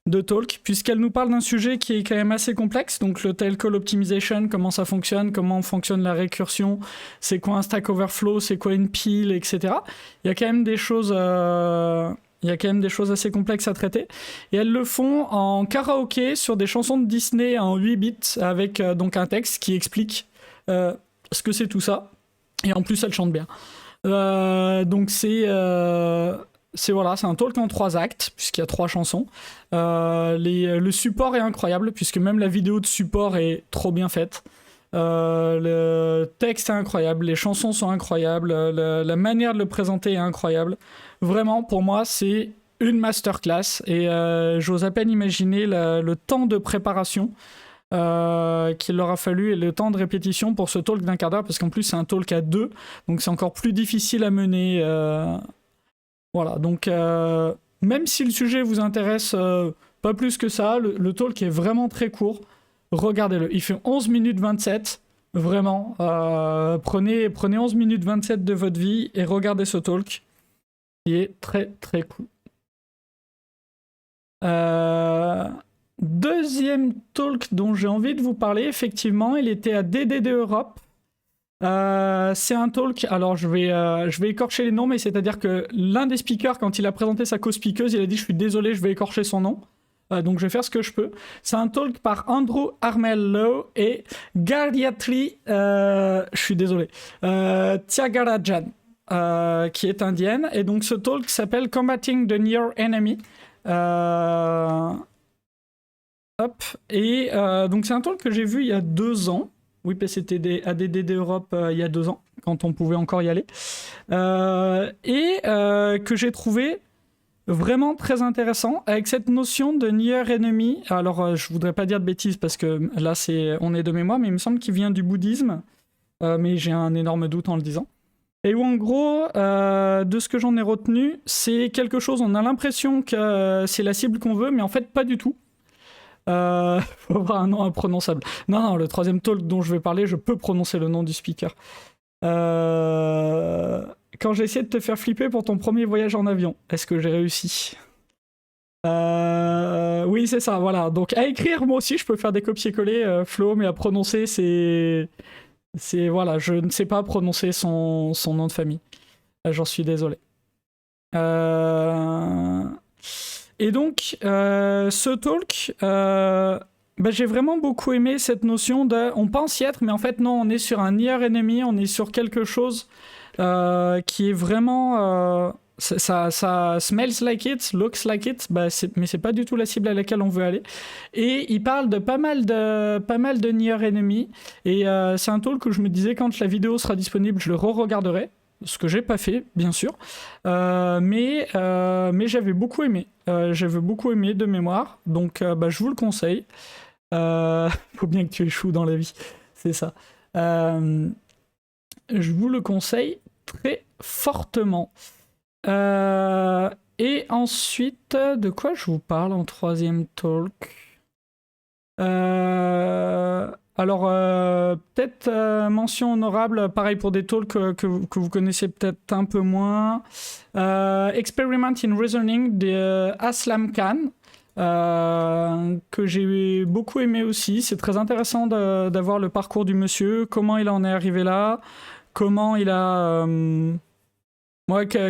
de talk, puisqu'elle nous parle d'un sujet qui est quand même assez complexe, donc le tail call optimization, comment ça fonctionne, comment fonctionne la récursion, c'est quoi un Stack Overflow, c'est quoi une pile, etc. Il y a quand même des choses assez complexes à traiter, et elles le font en karaoké sur des chansons de Disney en 8 bits, avec donc un texte qui explique ce que c'est tout ça, et en plus elle chante bien. Donc c'est un talk en 3 actes, puisqu'il y a 3 chansons. Le support est incroyable, puisque même la vidéo de support est trop bien faite. Le texte est incroyable, les chansons sont incroyables, la manière de le présenter est incroyable. Vraiment, pour moi, c'est une masterclass, et j'ose à peine imaginer le temps de préparation qu'il leur a fallu et le temps de répétition pour ce talk d'1 quart d'heure, parce qu'en plus c'est un talk à 2, donc c'est encore plus difficile à mener. Voilà, donc même si le sujet vous intéresse pas plus que ça, le talk est vraiment très court. Regardez-le, il fait 11 minutes 27. Vraiment, prenez 11 minutes 27 de votre vie et regardez ce talk. Il est très très cool. Deuxième talk dont j'ai envie de vous parler, effectivement, il était à DDD Europe. C'est un talk, alors je vais écorcher les noms, mais c'est-à-dire que l'un des speakers, quand il a présenté sa co-speakeuse, il a dit « je suis désolé, je vais écorcher son nom ». Donc je vais faire ce que je peux. C'est un talk par Andrew Armello et Gayatri, je suis désolé, Tyagarajan, qui est indienne. Et donc ce talk s'appelle Combating the Near Enemy. Donc c'est un talk que j'ai vu il y a 2 ans. Oui, parce que c'était à DDD Europe il y a 2 ans, quand on pouvait encore y aller. Que j'ai trouvé vraiment très intéressant, avec cette notion de near enemy. Alors, je voudrais pas dire de bêtises, parce que là, on est de mémoire, mais il me semble qu'il vient du bouddhisme. Mais j'ai un énorme doute en le disant. Et où, en gros, de ce que j'en ai retenu, c'est quelque chose, on a l'impression que c'est la cible qu'on veut, mais en fait, pas du tout. Faut avoir un nom imprononçable. Non, le troisième talk dont je vais parler, je peux prononcer le nom du speaker. Quand j'ai essayé de te faire flipper pour ton premier voyage en avion, est-ce que j'ai réussi? Oui, c'est ça, voilà. Donc à écrire, moi aussi, je peux faire des copier-coller, Flo, mais à prononcer, voilà, je ne sais pas prononcer son nom de famille. J'en suis désolé. Et donc, ce talk, j'ai vraiment beaucoup aimé cette notion de... On pense y être, mais en fait, non, on est sur un near enemy, on est sur quelque chose qui est vraiment... ça smells like it, looks like it, mais c'est pas du tout la cible à laquelle on veut aller. Et il parle de pas mal de near enemy. Et c'est un talk où je me disais, quand la vidéo sera disponible, je le re-regarderai. Ce que j'ai pas fait, bien sûr, mais j'avais beaucoup aimé. J'avais beaucoup aimé de mémoire, donc je vous le conseille. Faut bien que tu échoues dans la vie, c'est ça. Je vous le conseille très fortement. Et ensuite, de quoi je vous parle en troisième talk? Alors, peut-être mention honorable, pareil pour des talks que vous connaissez peut-être un peu moins. Experiment in Reasoning de Aslam Khan, que j'ai beaucoup aimé aussi. C'est très intéressant d'avoir le parcours du monsieur, comment il en est arrivé là, comment il a...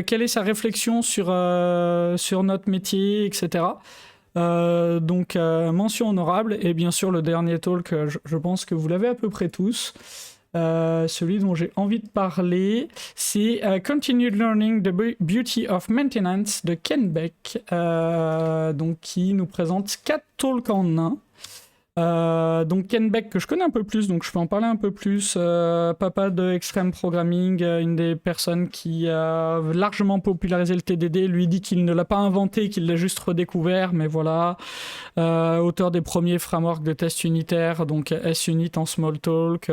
quelle est sa réflexion sur notre métier, etc. Donc mention honorable, et bien sûr le dernier talk, je pense que vous l'avez à peu près tous. Celui dont j'ai envie de parler, c'est Continued Learning the Beauty of Maintenance de Ken Beck, donc qui nous présente 4 talks en un. Donc Ken Beck, que je connais un peu plus, donc je peux en parler un peu plus. Papa de Extreme Programming, une des personnes qui a largement popularisé le TDD, lui dit qu'il ne l'a pas inventé, qu'il l'a juste redécouvert, mais voilà. Auteur des premiers frameworks de tests unitaires, donc S-Unit en Smalltalk.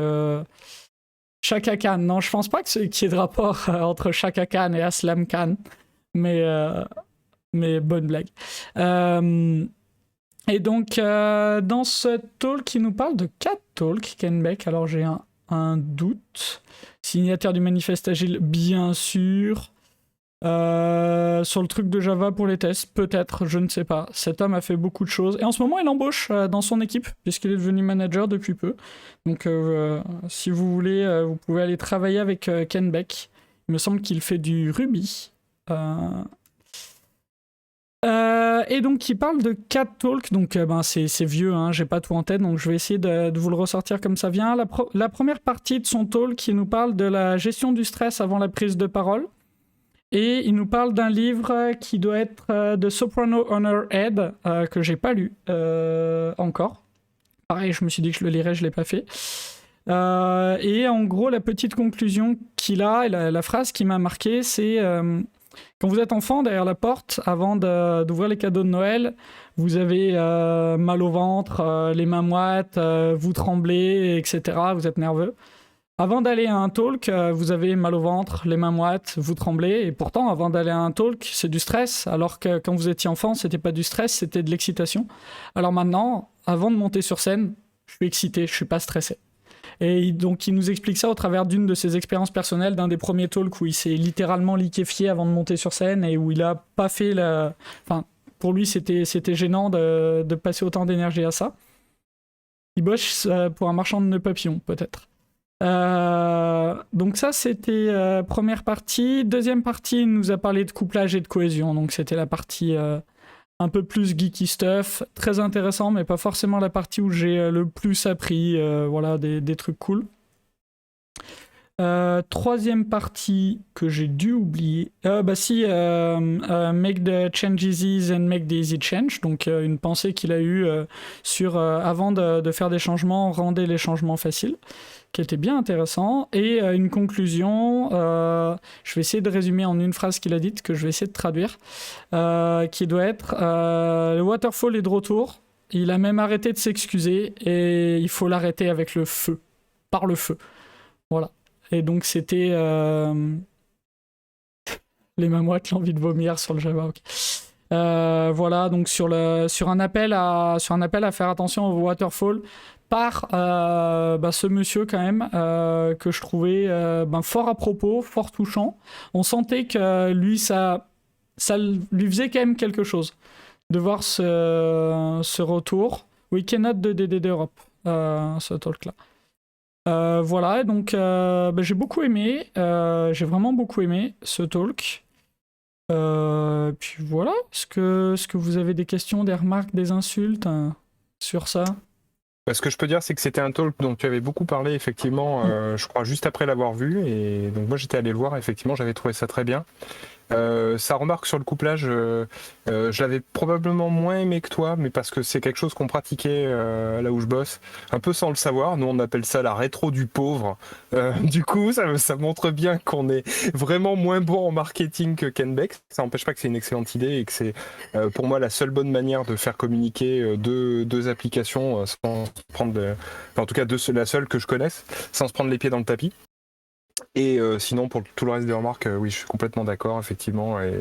Chaka Khan, non, je pense pas qu'il y ait de rapport entre Chaka Khan et Aslam Khan, mais bonne blague. Et donc, dans ce talk, il nous parle de 4 talks, Ken Beck. Alors, j'ai un doute. Signataire du manifeste agile, bien sûr. Sur le truc de Java pour les tests, peut-être, je ne sais pas. Cet homme a fait beaucoup de choses. Et en ce moment, il embauche dans son équipe, puisqu'il est devenu manager depuis peu. Donc, si vous voulez, vous pouvez aller travailler avec Ken Beck. Il me semble qu'il fait du Ruby. Et donc il parle de 4 talks, donc c'est vieux, hein, j'ai pas tout en tête, donc je vais essayer de vous le ressortir comme ça vient. La première partie de son talk, qui nous parle de la gestion du stress avant la prise de parole, et il nous parle d'un livre qui doit être de Soprano Honor Ed, que j'ai pas lu encore. Pareil, je me suis dit que je le lirais, je l'ai pas fait. Et en gros, la petite conclusion qu'il a, et la phrase qui m'a marqué, c'est... quand vous êtes enfant, derrière la porte, avant d'ouvrir les cadeaux de Noël, vous avez mal au ventre, les mains moites, vous tremblez, etc. Vous êtes nerveux. Avant d'aller à un talk, vous avez mal au ventre, les mains moites, vous tremblez. Et pourtant, avant d'aller à un talk, c'est du stress. Alors que quand vous étiez enfant, c'était pas du stress, c'était de l'excitation. Alors maintenant, avant de monter sur scène, je suis excité, je suis pas stressé. Et donc, il nous explique ça au travers d'une de ses expériences personnelles, d'un des premiers talks où il s'est littéralement liquéfié avant de monter sur scène et où il a pas fait la... Enfin, pour lui, c'était gênant de passer autant d'énergie à ça. Il bosse pour un marchand de nœuds papillons, peut-être. Donc ça, c'était première partie. Deuxième partie, il nous a parlé de couplage et de cohésion. Donc c'était la partie... un peu plus geeky stuff, très intéressant, mais pas forcément la partie où j'ai le plus appris, voilà, des trucs cool. Troisième partie que j'ai dû oublier, make the change easy and make the easy change, donc une pensée qu'il a eue sur avant de faire des changements, rendez les changements faciles, qui était bien intéressant, et une conclusion, je vais essayer de résumer en une phrase qu'il a dite, que je vais essayer de traduire, qui doit être le waterfall est de retour, il a même arrêté de s'excuser, et il faut l'arrêter avec le feu, par le feu, voilà. Et donc c'était les mains moites, l'envie de vomir sur le Java. Okay. Voilà, donc sur un appel à faire attention au waterfall par ce monsieur quand même que je trouvais fort à propos, fort touchant. On sentait que lui ça lui faisait quand même quelque chose de voir ce retour. We cannot de DDD Europe, ce talk là. Voilà, donc j'ai beaucoup aimé, j'ai vraiment beaucoup aimé ce talk. Puis voilà, est-ce que vous avez des questions, des remarques, des insultes sur ça? Ce que je peux dire, c'est que c'était un talk dont tu avais beaucoup parlé, effectivement, je crois, juste après l'avoir vu. Et donc moi, j'étais allé le voir, effectivement, j'avais trouvé ça très bien. Sa remarque sur le couplage, je l'avais probablement moins aimé que toi, mais parce que c'est quelque chose qu'on pratiquait là où je bosse, un peu sans le savoir. Nous, on appelle ça la rétro du pauvre. Du coup, ça montre bien qu'on est vraiment moins bon en marketing que Ken Beck. Ça n'empêche pas que c'est une excellente idée et que c'est pour moi la seule bonne manière de faire communiquer deux applications sans prendre, en tout cas la seule que je connaisse, sans se prendre les pieds dans le tapis. Et sinon, pour tout le reste des remarques, oui, je suis complètement d'accord, effectivement. Et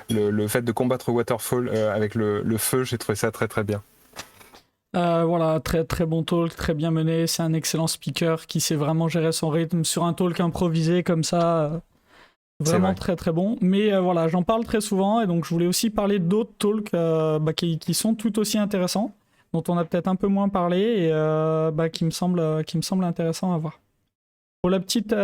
le fait de combattre Waterfall avec le feu, j'ai trouvé ça très très bien. Voilà, très très bon talk, très bien mené. C'est un excellent speaker qui sait vraiment gérer son rythme sur un talk improvisé comme ça. Vraiment vrai. très très bon. Mais voilà, j'en parle très souvent et donc je voulais aussi parler d'autres talks qui sont tout aussi intéressants, dont on a peut-être un peu moins parlé et qui me semblent intéressants à voir. Pour la petite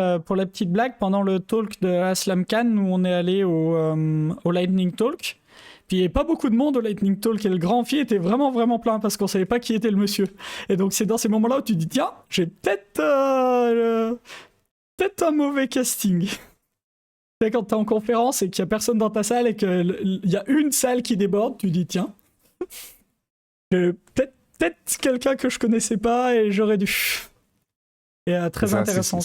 blague, pendant le talk de Aslam Khan, nous on est allé au Lightning Talk. Puis il n'y avait pas beaucoup de monde au Lightning Talk et le grand amphi était vraiment vraiment plein parce qu'on savait pas qui était le monsieur. Et donc c'est dans ces moments-là où tu te dis tiens, j'ai peut-être un mauvais casting. Tu sais, quand t'es en conférence et qu'il y a personne dans ta salle et qu'il y a une salle qui déborde, tu dis tiens, peut-être quelqu'un que je connaissais pas et j'aurais dû. Et très Ça, intéressant.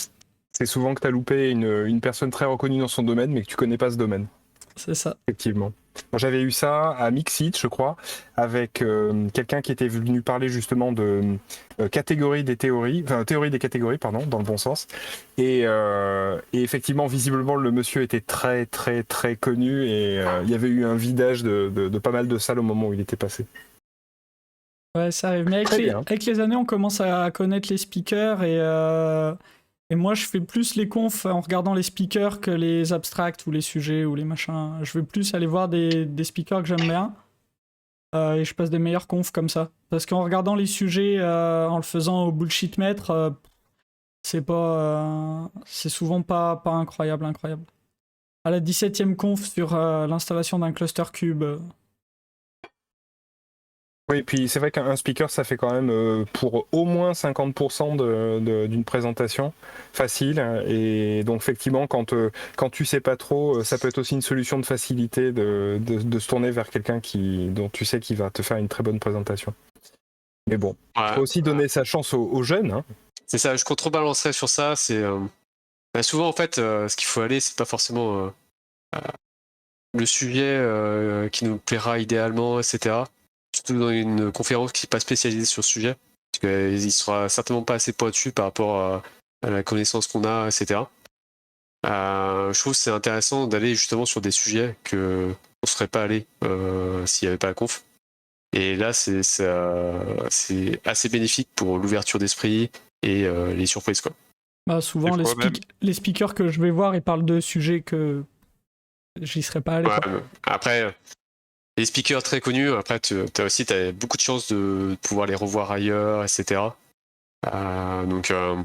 C'est souvent que tu as loupé une personne très reconnue dans son domaine, mais que tu connais pas ce domaine. C'est ça. Effectivement. Moi, j'avais eu ça à Mixit, je crois, avec quelqu'un qui était venu parler justement de catégorie des théories, enfin théorie des catégories, pardon, dans le bon sens. Et effectivement, visiblement, le monsieur était très très très connu et il y avait eu un vidage de pas mal de salles au moment où il était passé. Ouais, ça arrive. Mais avec les années, on commence à connaître les speakers et moi, je fais plus les confs en regardant les speakers que les abstracts ou les sujets ou les machins. Je vais plus aller voir des speakers que j'aime bien et je passe des meilleurs confs comme ça. Parce qu'en regardant les sujets, en le faisant au bullshit maître, c'est souvent pas incroyable. À la 17e conf sur l'installation d'un cluster cube. Oui, et puis c'est vrai qu'un speaker, ça fait quand même pour au moins 50% d'une présentation facile. Et donc effectivement, quand tu sais pas trop, ça peut être aussi une solution de facilité de se tourner vers quelqu'un dont tu sais qu'il va te faire une très bonne présentation. Mais bon, il faut aussi donner sa chance aux jeunes. Hein. C'est ça, je contrebalancerais sur ça. C'est souvent en fait, ce qu'il faut aller, c'est pas forcément le sujet qui nous plaira idéalement, etc. Surtout dans une conférence qui n'est pas spécialisée sur le sujet, parce qu'il sera certainement pas assez pointu par rapport à la connaissance qu'on a, etc. Je trouve que c'est intéressant d'aller justement sur des sujets que on serait pas allé s'il n'y avait pas la conf. Et là, c'est assez bénéfique pour l'ouverture d'esprit et les surprises, quoi. Bah, souvent, les speakers que je vais voir, ils parlent de sujets que j'y serais pas allé. Ouais, après, les speakers très connus, après, t'as beaucoup de chances de pouvoir les revoir ailleurs, etc. Donc, je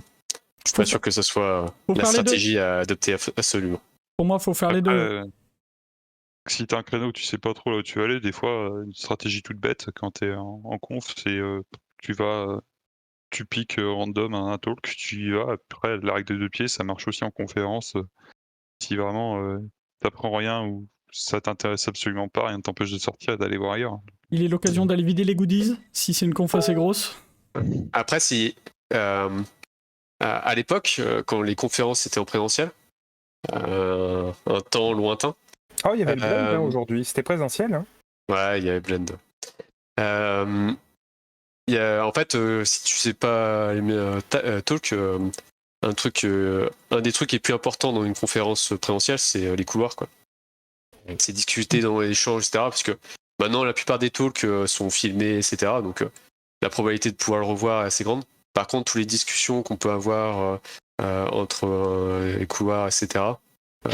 suis pas sûr que ce soit la stratégie à adopter absolument. Pour moi, il faut faire les deux. Si t'as un créneau où tu sais pas trop là où tu vas aller, des fois, une stratégie toute bête quand t'es en conf, c'est tu piques random un talk, tu y vas. Après, la règle des 2 pieds, ça marche aussi en conférence. Si vraiment t'apprends rien ou ça t'intéresse absolument pas, rien ne t'empêche de sortir et d'aller voir ailleurs. Il est l'occasion d'aller vider les goodies, si c'est une conf assez grosse. Après, si à l'époque, quand les conférences étaient en présentiel, un temps lointain. Oh, il y avait Blend aujourd'hui, c'était présentiel. Hein. Ouais, il y avait Blend. En fait, si tu sais pas talk, un des trucs les plus importants dans une conférence présentielle, c'est les couloirs, quoi. C'est discuter dans l'échange, etc. Parce que maintenant, la plupart des talks sont filmés, etc. Donc, la probabilité de pouvoir le revoir est assez grande. Par contre, toutes les discussions qu'on peut avoir entre les couloirs, etc.,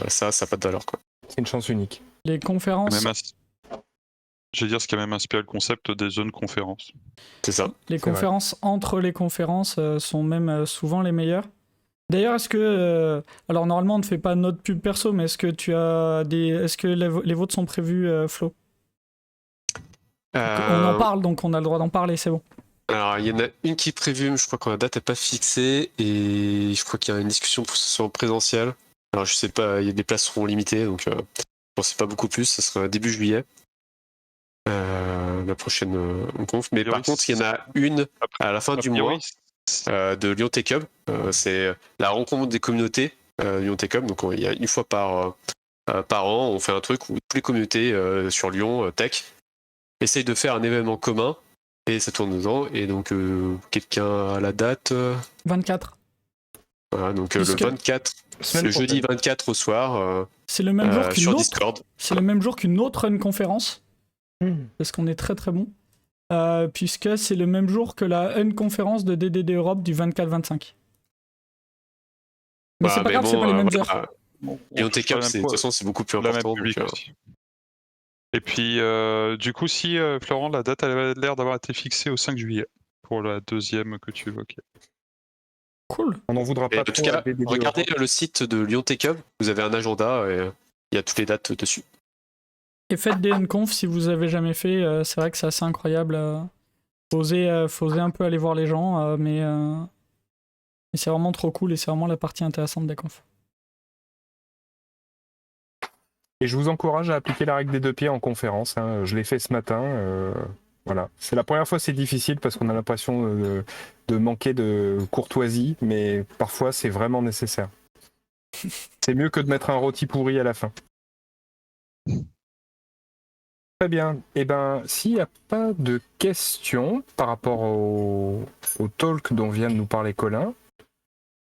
ça n'a pas de valeur, quoi. C'est une chance unique. Les conférences... Je veux dire, ce qui a même inspiré le concept des zones conférences. C'est ça. Les conférences entre les conférences sont même souvent les meilleures. D'ailleurs, est-ce que... alors, normalement, on ne fait pas notre pub perso, mais est-ce que est-ce que les vôtres sont prévus, Flo ? On en parle, donc on a le droit d'en parler, c'est bon. Alors, il y en a une qui est prévue, mais je crois que la date n'est pas fixée, et je crois qu'il y a une discussion pour que ce soit en présentiel. Alors, je sais pas, les places seront limitées, donc je ne sais pas beaucoup plus, ça sera début juillet. La prochaine conf. Mais par contre, il y en a une à la fin du mois de Lyon Tech Hub. C'est la rencontre des communautés Lyon Tech Hub. Donc, il y a une fois par an, on fait un truc où toutes les communautés sur Lyon Tech essayent de faire un événement commun et ça tourne dedans. Et donc, quelqu'un à la date 24. Voilà, donc le 24, le jeudi 24 au soir. C'est le même jour qu'une sur autre. Discord. C'est le même jour qu'une autre conférence. Parce qu'on est très très bon. puisque c'est le même jour que la conférence de DDD Europe du 24-25. Mais c'est pas grave, c'est pas les mêmes heures. Et on take up, de toute façon, c'est beaucoup plus la même important. public donc, aussi. Et puis, du coup, si Florent, la date elle a l'air d'avoir été fixée au 5 juillet pour la deuxième que tu évoquais. Cool. On n'en voudra Et pas en tout trop à cas, DDD regardez Europe. le site de Lyon Tech Hub, vous avez un agenda et il y a toutes les dates dessus. Et faites des Unconf si vous avez jamais fait, c'est vrai que c'est assez incroyable. Faut oser un peu aller voir les gens, mais c'est vraiment trop cool et c'est vraiment la partie intéressante des confs. Et je vous encourage à appliquer la règle des 2 pieds en conférence. Hein. Je l'ai fait ce matin. Voilà. C'est la première fois, c'est difficile parce qu'on a l'impression de manquer de courtoisie, mais parfois c'est vraiment nécessaire. C'est mieux que de mettre un rôti pourri à la fin. Très bien. Eh ben, s'il n'y a pas de questions par rapport au talk dont vient de nous parler Colin,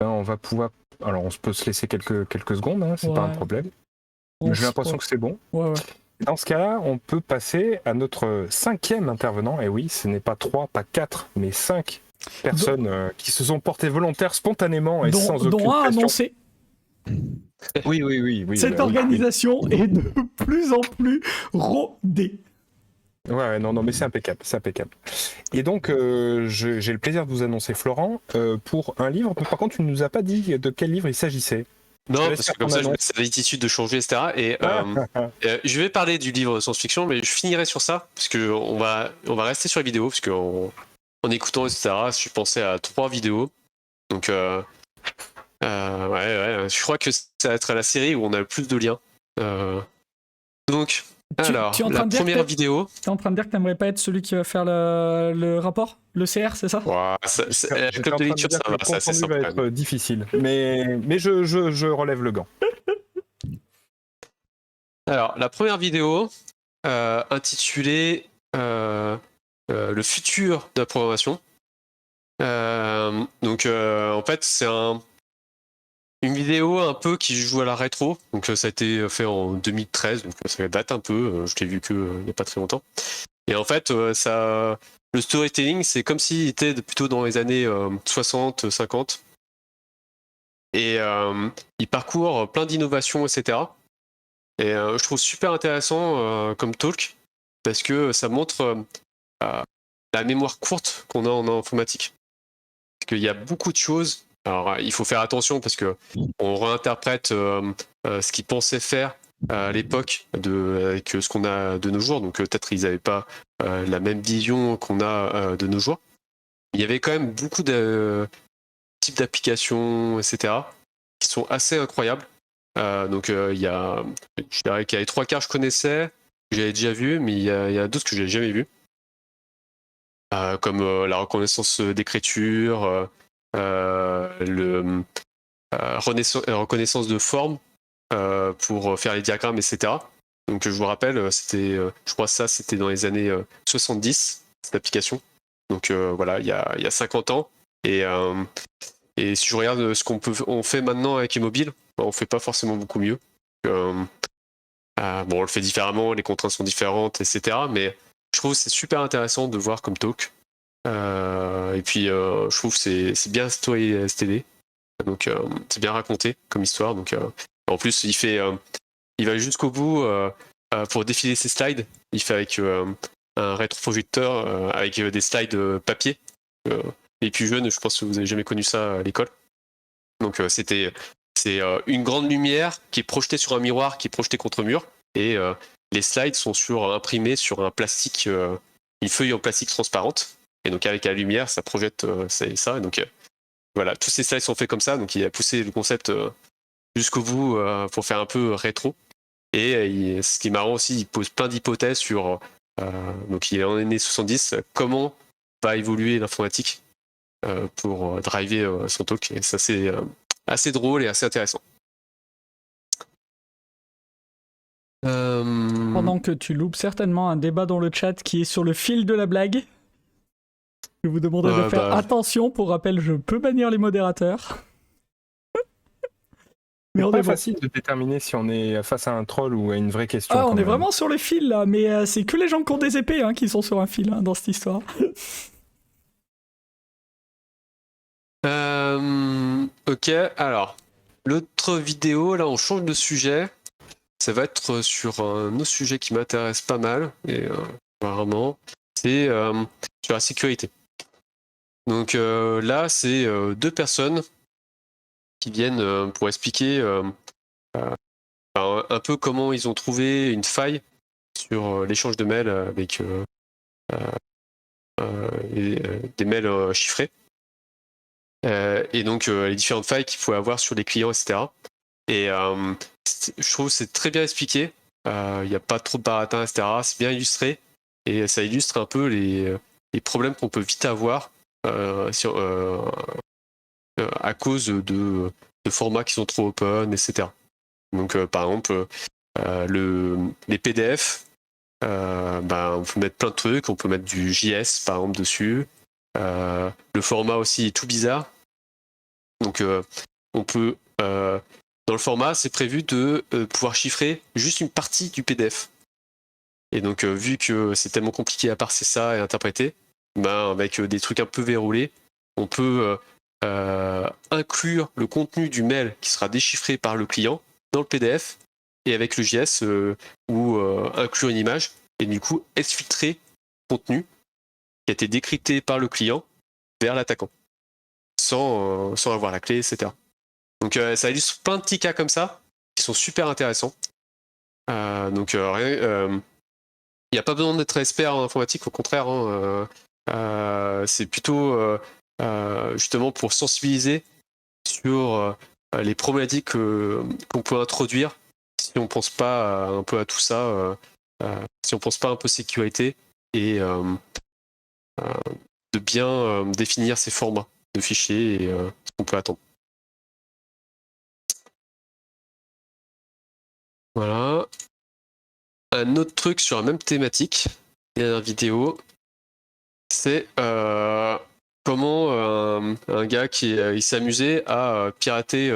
ben on va pouvoir. Alors, on peut se laisser quelques secondes, hein, c'est pas un Ouais. problème. On Mais j'ai s- l'impression que c'est bon. Ouais. Dans ce cas-là, on peut passer à notre 5e intervenant. Et oui, ce n'est pas 3, pas 4, mais 5 personnes qui se sont portées volontaires spontanément et sans Dont aucune un pression. annoncé. Oui. Cette oui. organisation est de plus en plus rodée. Ouais, non, mais c'est impeccable, c'est impeccable. Et donc, j'ai le plaisir de vous annoncer Florent pour un livre. Par contre, tu ne nous as pas dit de quel livre il s'agissait. Non, laisse parce faire que comme ton ça, je me annonce. laisse l'attitude de changer, etc. Et je vais parler du livre de science-fiction, mais je finirai sur ça, parce que on va rester sur les vidéos, parce que en écoutant, etc., je pensais à 3 vidéos. Donc, ouais, je crois que ça va être la série où on a le plus de liens. Donc, alors, tu es en la train de dire première que vidéo. t'es en train de dire que t'aimerais pas être celui qui va faire le rapport, le CR, c'est ça? Ouah, J'étais comme en de train lecture, dire ça que va, le c'est assez contenu simple. va quand même. être difficile, mais je relève le gant. Alors, la première vidéo, intitulée Le futur de la programmation. Donc, en fait, c'est une vidéo un peu qui joue à la rétro. Donc, ça a été fait en 2013, donc ça date un peu. Je l'ai vu il n'y a pas très longtemps. Et en fait, le storytelling, c'est comme s'il était plutôt dans les années 60, 50. Et il parcourt plein d'innovations, etc. Et je trouve super intéressant comme talk parce que ça montre la mémoire courte qu'on a en informatique. Parce qu'il y a beaucoup de choses. Alors, il faut faire attention parce que on réinterprète ce qu'ils pensaient faire à l'époque avec ce qu'on a de nos jours. Donc, peut-être ils n'avaient pas la même vision qu'on a de nos jours. Il y avait quand même beaucoup de types d'applications, etc., qui sont assez incroyables. Donc, je dirais qu'il y a les 3 quarts que je connaissais, que j'avais déjà vu, mais il y a d'autres que je n'avais jamais vus. Comme la reconnaissance d'écriture, la reconnaissance de forme pour faire les diagrammes, etc. Donc je vous rappelle, je crois que ça c'était dans les années 70, cette application. Donc voilà, il y a 50 ans. Et si je regarde ce on fait maintenant avec les mobiles, on fait pas forcément beaucoup mieux. Bon, on le fait différemment, les contraintes sont différentes, etc. Mais je trouve que c'est super intéressant de voir comme talk. Et puis je trouve que c'est bien storytelling, donc c'est bien raconté comme histoire. Donc en plus il va jusqu'au bout pour défiler ses slides. Il fait avec un rétroprojecteur avec des slides papier. Les plus jeunes, je pense que vous avez jamais connu ça à l'école. Donc c'est une grande lumière qui est projetée sur un miroir qui est projeté contre mur et les slides sont imprimés sur un plastique, une feuille en plastique transparente. Et donc avec la lumière, ça projette ça. Et donc voilà, tous ces slides sont faits comme ça. Donc il a poussé le concept jusqu'au bout pour faire un peu rétro. Et ce qui est marrant aussi, il pose plein d'hypothèses sur. Donc il est en année 70. Comment va évoluer l'informatique pour driver son talk. Et ça c'est assez drôle et assez intéressant. Pendant que tu loupes certainement un débat dans le chat qui est sur le fil de la blague. Je vous demanderai de faire attention. Pour rappel, je peux bannir les modérateurs. Mais C'est on pas est bon. facile de déterminer si on est face à un troll ou à une vraie question. Ah, quand on est même. vraiment sur les fils là, mais c'est que les gens qui ont des épées hein, qui sont sur un fil hein, dans cette histoire. Ok, alors, l'autre vidéo, là, on change de sujet. Ça va être sur un autre sujet qui m'intéresse pas mal, et apparemment, c'est sur la sécurité. Donc là, c'est deux personnes qui viennent pour expliquer un peu comment ils ont trouvé une faille sur l'échange de mails avec des mails chiffrés. Et donc les différentes failles qu'il pouvait avoir sur les clients, etc. Et je trouve que c'est très bien expliqué. Il n'y a pas trop de baratin, etc. C'est bien illustré. Et ça illustre un peu les problèmes qu'on peut vite avoir à cause de formats qui sont trop open, etc. Donc par exemple, les PDF, on peut mettre plein de trucs. On peut mettre du JS, par exemple, dessus. Le format aussi est tout bizarre. Donc on peut... dans le format, c'est prévu de pouvoir chiffrer juste une partie du PDF. Et donc, vu que c'est tellement compliqué à parser ça et interpréter, avec des trucs un peu verrouillés, on peut inclure le contenu du mail qui sera déchiffré par le client dans le PDF et avec le JS ou inclure une image et du coup exfiltrer le contenu qui a été décrypté par le client vers l'attaquant sans avoir la clé, etc. Donc ça illustre plein de petits cas comme ça qui sont super intéressants. Donc il n'y a pas besoin d'être expert en informatique, au contraire. C'est plutôt justement pour sensibiliser sur les problématiques qu'on peut introduire si on pense pas un peu à tout ça, si on pense pas un peu sécurité et de bien définir ces formats de fichiers et ce qu'on peut attendre. Voilà. Un autre truc sur la même thématique, dernière vidéo, c'est comment un gars il s'est amusé à pirater.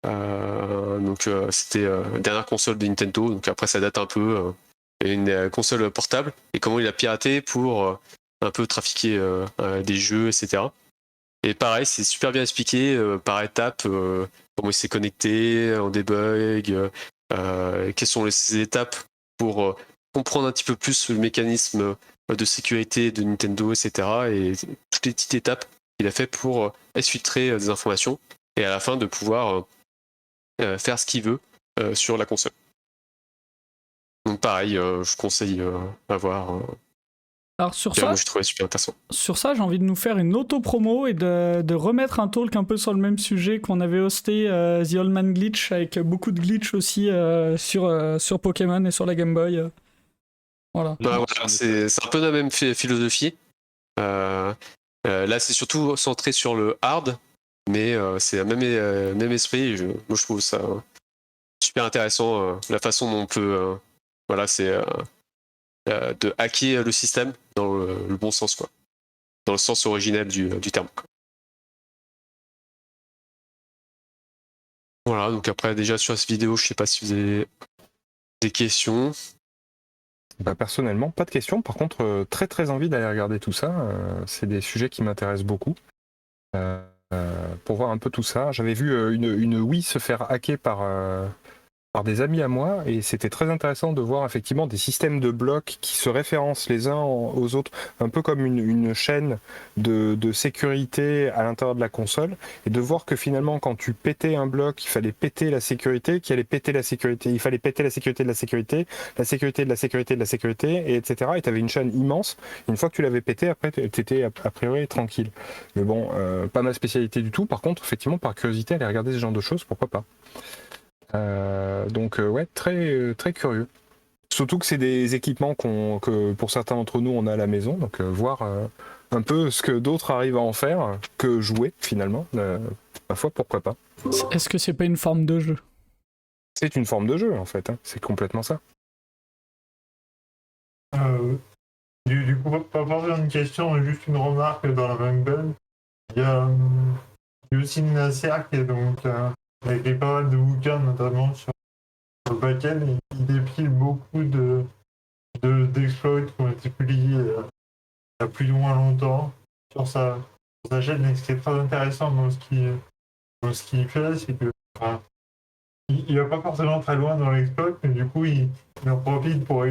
Donc c'était la dernière console de Nintendo, donc après ça date un peu, une console portable, et comment il a piraté pour un peu trafiquer des jeux, etc. Et pareil, c'est super bien expliqué par étapes, comment il s'est connecté en debug, quelles sont ces étapes pour comprendre un petit peu plus le mécanisme de sécurité de Nintendo, etc. Et toutes les petites étapes qu'il a fait pour exfiltrer des informations et à la fin de pouvoir faire ce qu'il veut sur la console. Donc pareil, je conseille à voir. Alors sur Moi, ça, je trouvais super intéressant. j'ai envie de nous faire une auto-promo et de remettre un talk un peu sur le même sujet qu'on avait hosté, The Old Man Glitch, avec beaucoup de glitch aussi sur Pokémon et sur la Game Boy. Voilà. Voilà, c'est un peu la même philosophie. Là, c'est surtout centré sur le hard, mais c'est le même esprit. Moi, je trouve ça super intéressant, la façon dont on peut... c'est de hacker le système dans le bon sens, quoi. Dans le sens originel du terme, quoi. Voilà, donc après, déjà sur cette vidéo, je sais pas si vous avez des questions. Personnellement, pas de questions. Par contre, très très envie d'aller regarder tout ça. C'est des sujets qui m'intéressent beaucoup. Pour voir un peu tout ça. J'avais vu une Wii se faire hacker par des amis à moi, et c'était très intéressant de voir effectivement des systèmes de blocs qui se référencent les uns aux autres, un peu comme une chaîne de sécurité à l'intérieur de la console, et de voir que finalement quand tu pétais un bloc, il fallait péter la sécurité, qui allait péter la sécurité, il fallait péter la sécurité de la sécurité, la sécurité de la sécurité de la sécurité, et etc. Et tu avais une chaîne immense. Une fois que tu l'avais pété, après tu étais a priori tranquille. Mais bon, pas ma spécialité du tout. Par contre, effectivement, par curiosité, aller regarder ce genre de choses, pourquoi pas. Donc ouais, très très curieux. Surtout que c'est des équipements que pour certains d'entre nous on a à la maison, donc voir un peu ce que d'autres arrivent à en faire, que jouer finalement, ma foi, pourquoi pas. Est-ce que c'est pas une forme de jeu? C'est une forme de jeu en fait, hein. C'est complètement ça. Du coup, pas forcément une question, mais juste une remarque dans la même veine. Il y a aussi Nasser qui est donc Il a écrit pas mal de bouquins, notamment sur le back-end, et il dépile beaucoup d'exploits qui ont été publiés il y a plus ou moins longtemps sur sa chaîne. Et ce qui est très intéressant dans ce qu'il fait, c'est que il va pas forcément très loin dans l'exploit, mais du coup, il en profite pour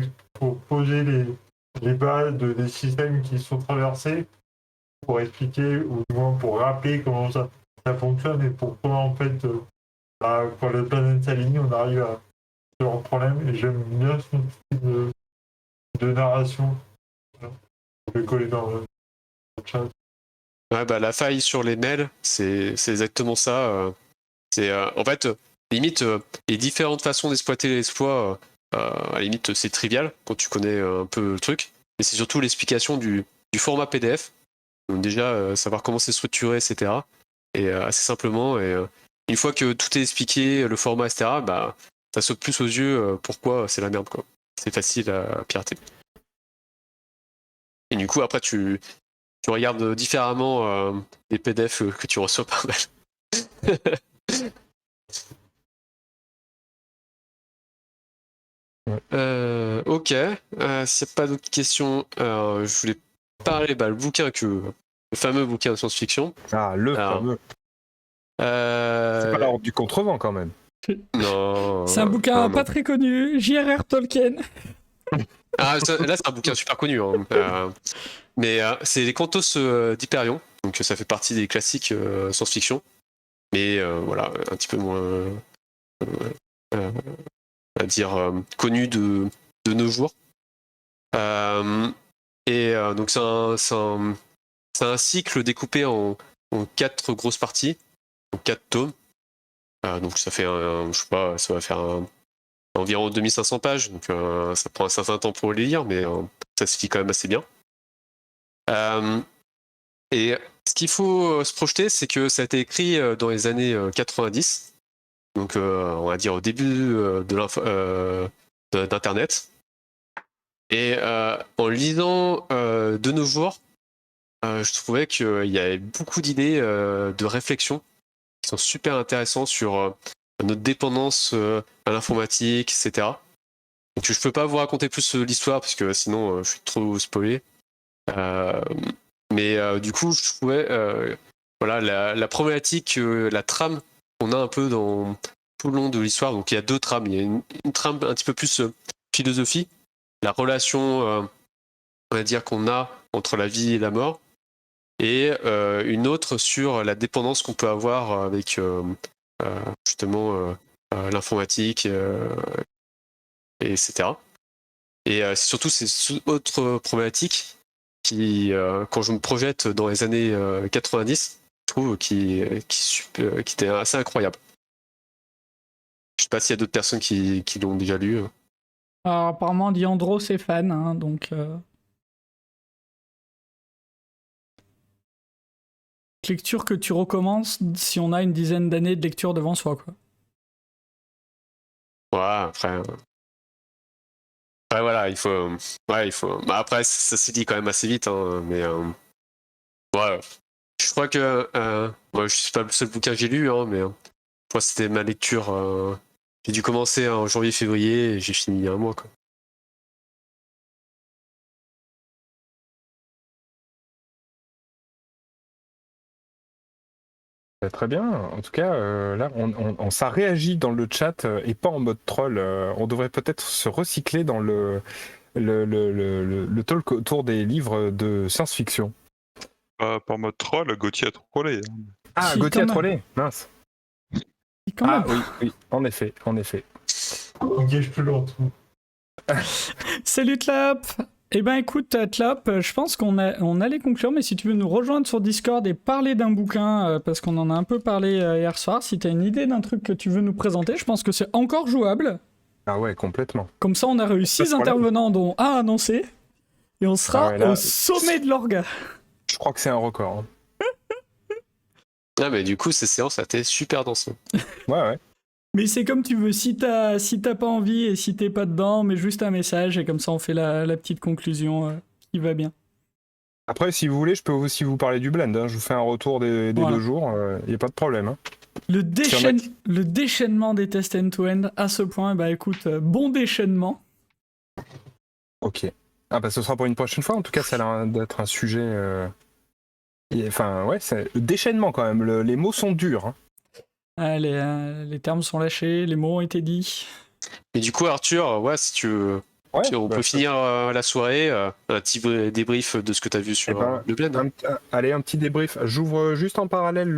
poser les bases des systèmes qui sont traversés, pour expliquer, ou du moins pour rappeler comment ça fonctionne et pourquoi, en fait, quand les planètes s'alignent, on arrive à ce genre de problème. Et j'aime bien son style de narration. Je vais coller dans le chat. Ouais, bah, la faille sur les mails, c'est exactement ça. En fait, limite, les différentes façons d'exploiter l'exploit, à la limite, c'est trivial quand tu connais un peu le truc. Mais c'est surtout l'explication du format PDF. Donc déjà, savoir comment c'est structuré, etc. Et assez simplement. Et une fois que tout est expliqué, le format, etc., bah, ça saute plus aux yeux pourquoi c'est la merde, quoi. C'est facile à pirater. Et du coup, après, tu regardes différemment les PDF que tu reçois par mail. Ok. S'il n'y a pas d'autres questions, je voulais parler le fameux bouquin de science-fiction. Ah, le fameux. C'est pas l'ordre du contrevent quand même. Non. C'est un bouquin pas très connu, J.R.R. Tolkien. Là, c'est un bouquin super connu. Hein. Mais c'est les Cantos d'Hyperion. Donc ça fait partie des classiques science-fiction. Mais voilà, un petit peu moins, à dire, connu de nos jours. Donc c'est un cycle découpé en 4 grosses parties, en 4 tomes. Donc ça fait je sais pas, ça va faire environ 2500 pages, donc ça prend un certain temps pour les lire, mais ça se lit quand même assez bien. Et ce qu'il faut se projeter, c'est que ça a été écrit dans les années 90, donc on va dire au début d'Internet. Et en lisant de nos jours, je trouvais qu'il y avait beaucoup d'idées de réflexion qui sont super intéressantes sur notre dépendance à l'informatique, etc. Donc je peux pas vous raconter plus l'histoire parce que sinon je suis trop spoilé. Mais du coup, je trouvais voilà, la problématique, la trame qu'on a un peu dans tout le long de l'histoire. Donc il y a 2 trames. Il y a une trame un petit peu plus philosophie, la relation, on va dire, qu'on a entre la vie et la mort, et une autre sur la dépendance qu'on peut avoir avec justement l'informatique, etc. Et surtout ces autres problématiques qui, quand je me projette dans les années 90, je trouve qui étaient assez incroyables. Je sais pas s'il y a d'autres personnes qui l'ont déjà lu. Alors, apparemment, Diandro, c'est fan, hein, donc... Lecture que tu recommences si on a une dizaine d'années de lecture devant soi, quoi. Ouais, après... Ouais, voilà, il faut... Bah, après, ça se dit quand même assez vite, hein, mais... Ouais, je crois que... je suis pas le seul bouquin que j'ai lu, hein, mais... je crois que c'était ma lecture... J'ai dû commencer en janvier-février et j'ai fini il y a un mois, quoi. Très bien. En tout cas, là, ça réagit dans le chat et pas en mode troll. On devrait peut-être se recycler dans le talk autour des livres de science-fiction. Par mode troll, Gauthier a trollé. Hein. Ah, Si, Gauthier a quand même. trollé. Mince. Quand Ah même. oui, en effet. Ok, je peux le retrouver. Salut Tlap. Eh ben écoute Tlap, je pense qu'on allait conclure, mais si tu veux nous rejoindre sur Discord et parler d'un bouquin, parce qu'on en a un peu parlé hier soir, si t'as une idée d'un truc que tu veux nous présenter, je pense que c'est encore jouable. Ah ouais, complètement. Comme ça on a eu 6 intervenants dont un annoncé, et on sera au sommet de l'orga. Je crois que c'est un record. Hein. Ah, mais du coup, ces séances, ça a été super dense. Ouais. Mais c'est comme tu veux, si t'as pas envie et si t'es pas dedans, mets juste un message et comme ça on fait la petite conclusion qui va bien. Après, si vous voulez, je peux aussi vous parler du blend. Hein. Je vous fais un retour des 2 jours, y a pas de problème. Hein. Le déchaînement des tests end-to-end à ce point, bah écoute, bon déchaînement. Ok. Ah bah ce sera pour une prochaine fois. En tout cas, ça a l'air d'être un sujet. Enfin ouais, c'est le déchaînement quand même. Les mots sont durs. Hein. Ah, les termes sont lâchés, les mots ont été dits. Et du coup, Arthur, ouais, si tu veux, Ouais. on peut finir la soirée, un petit débrief de ce que tu as vu sur le blend. Hein. Allez, un petit débrief. J'ouvre juste en parallèle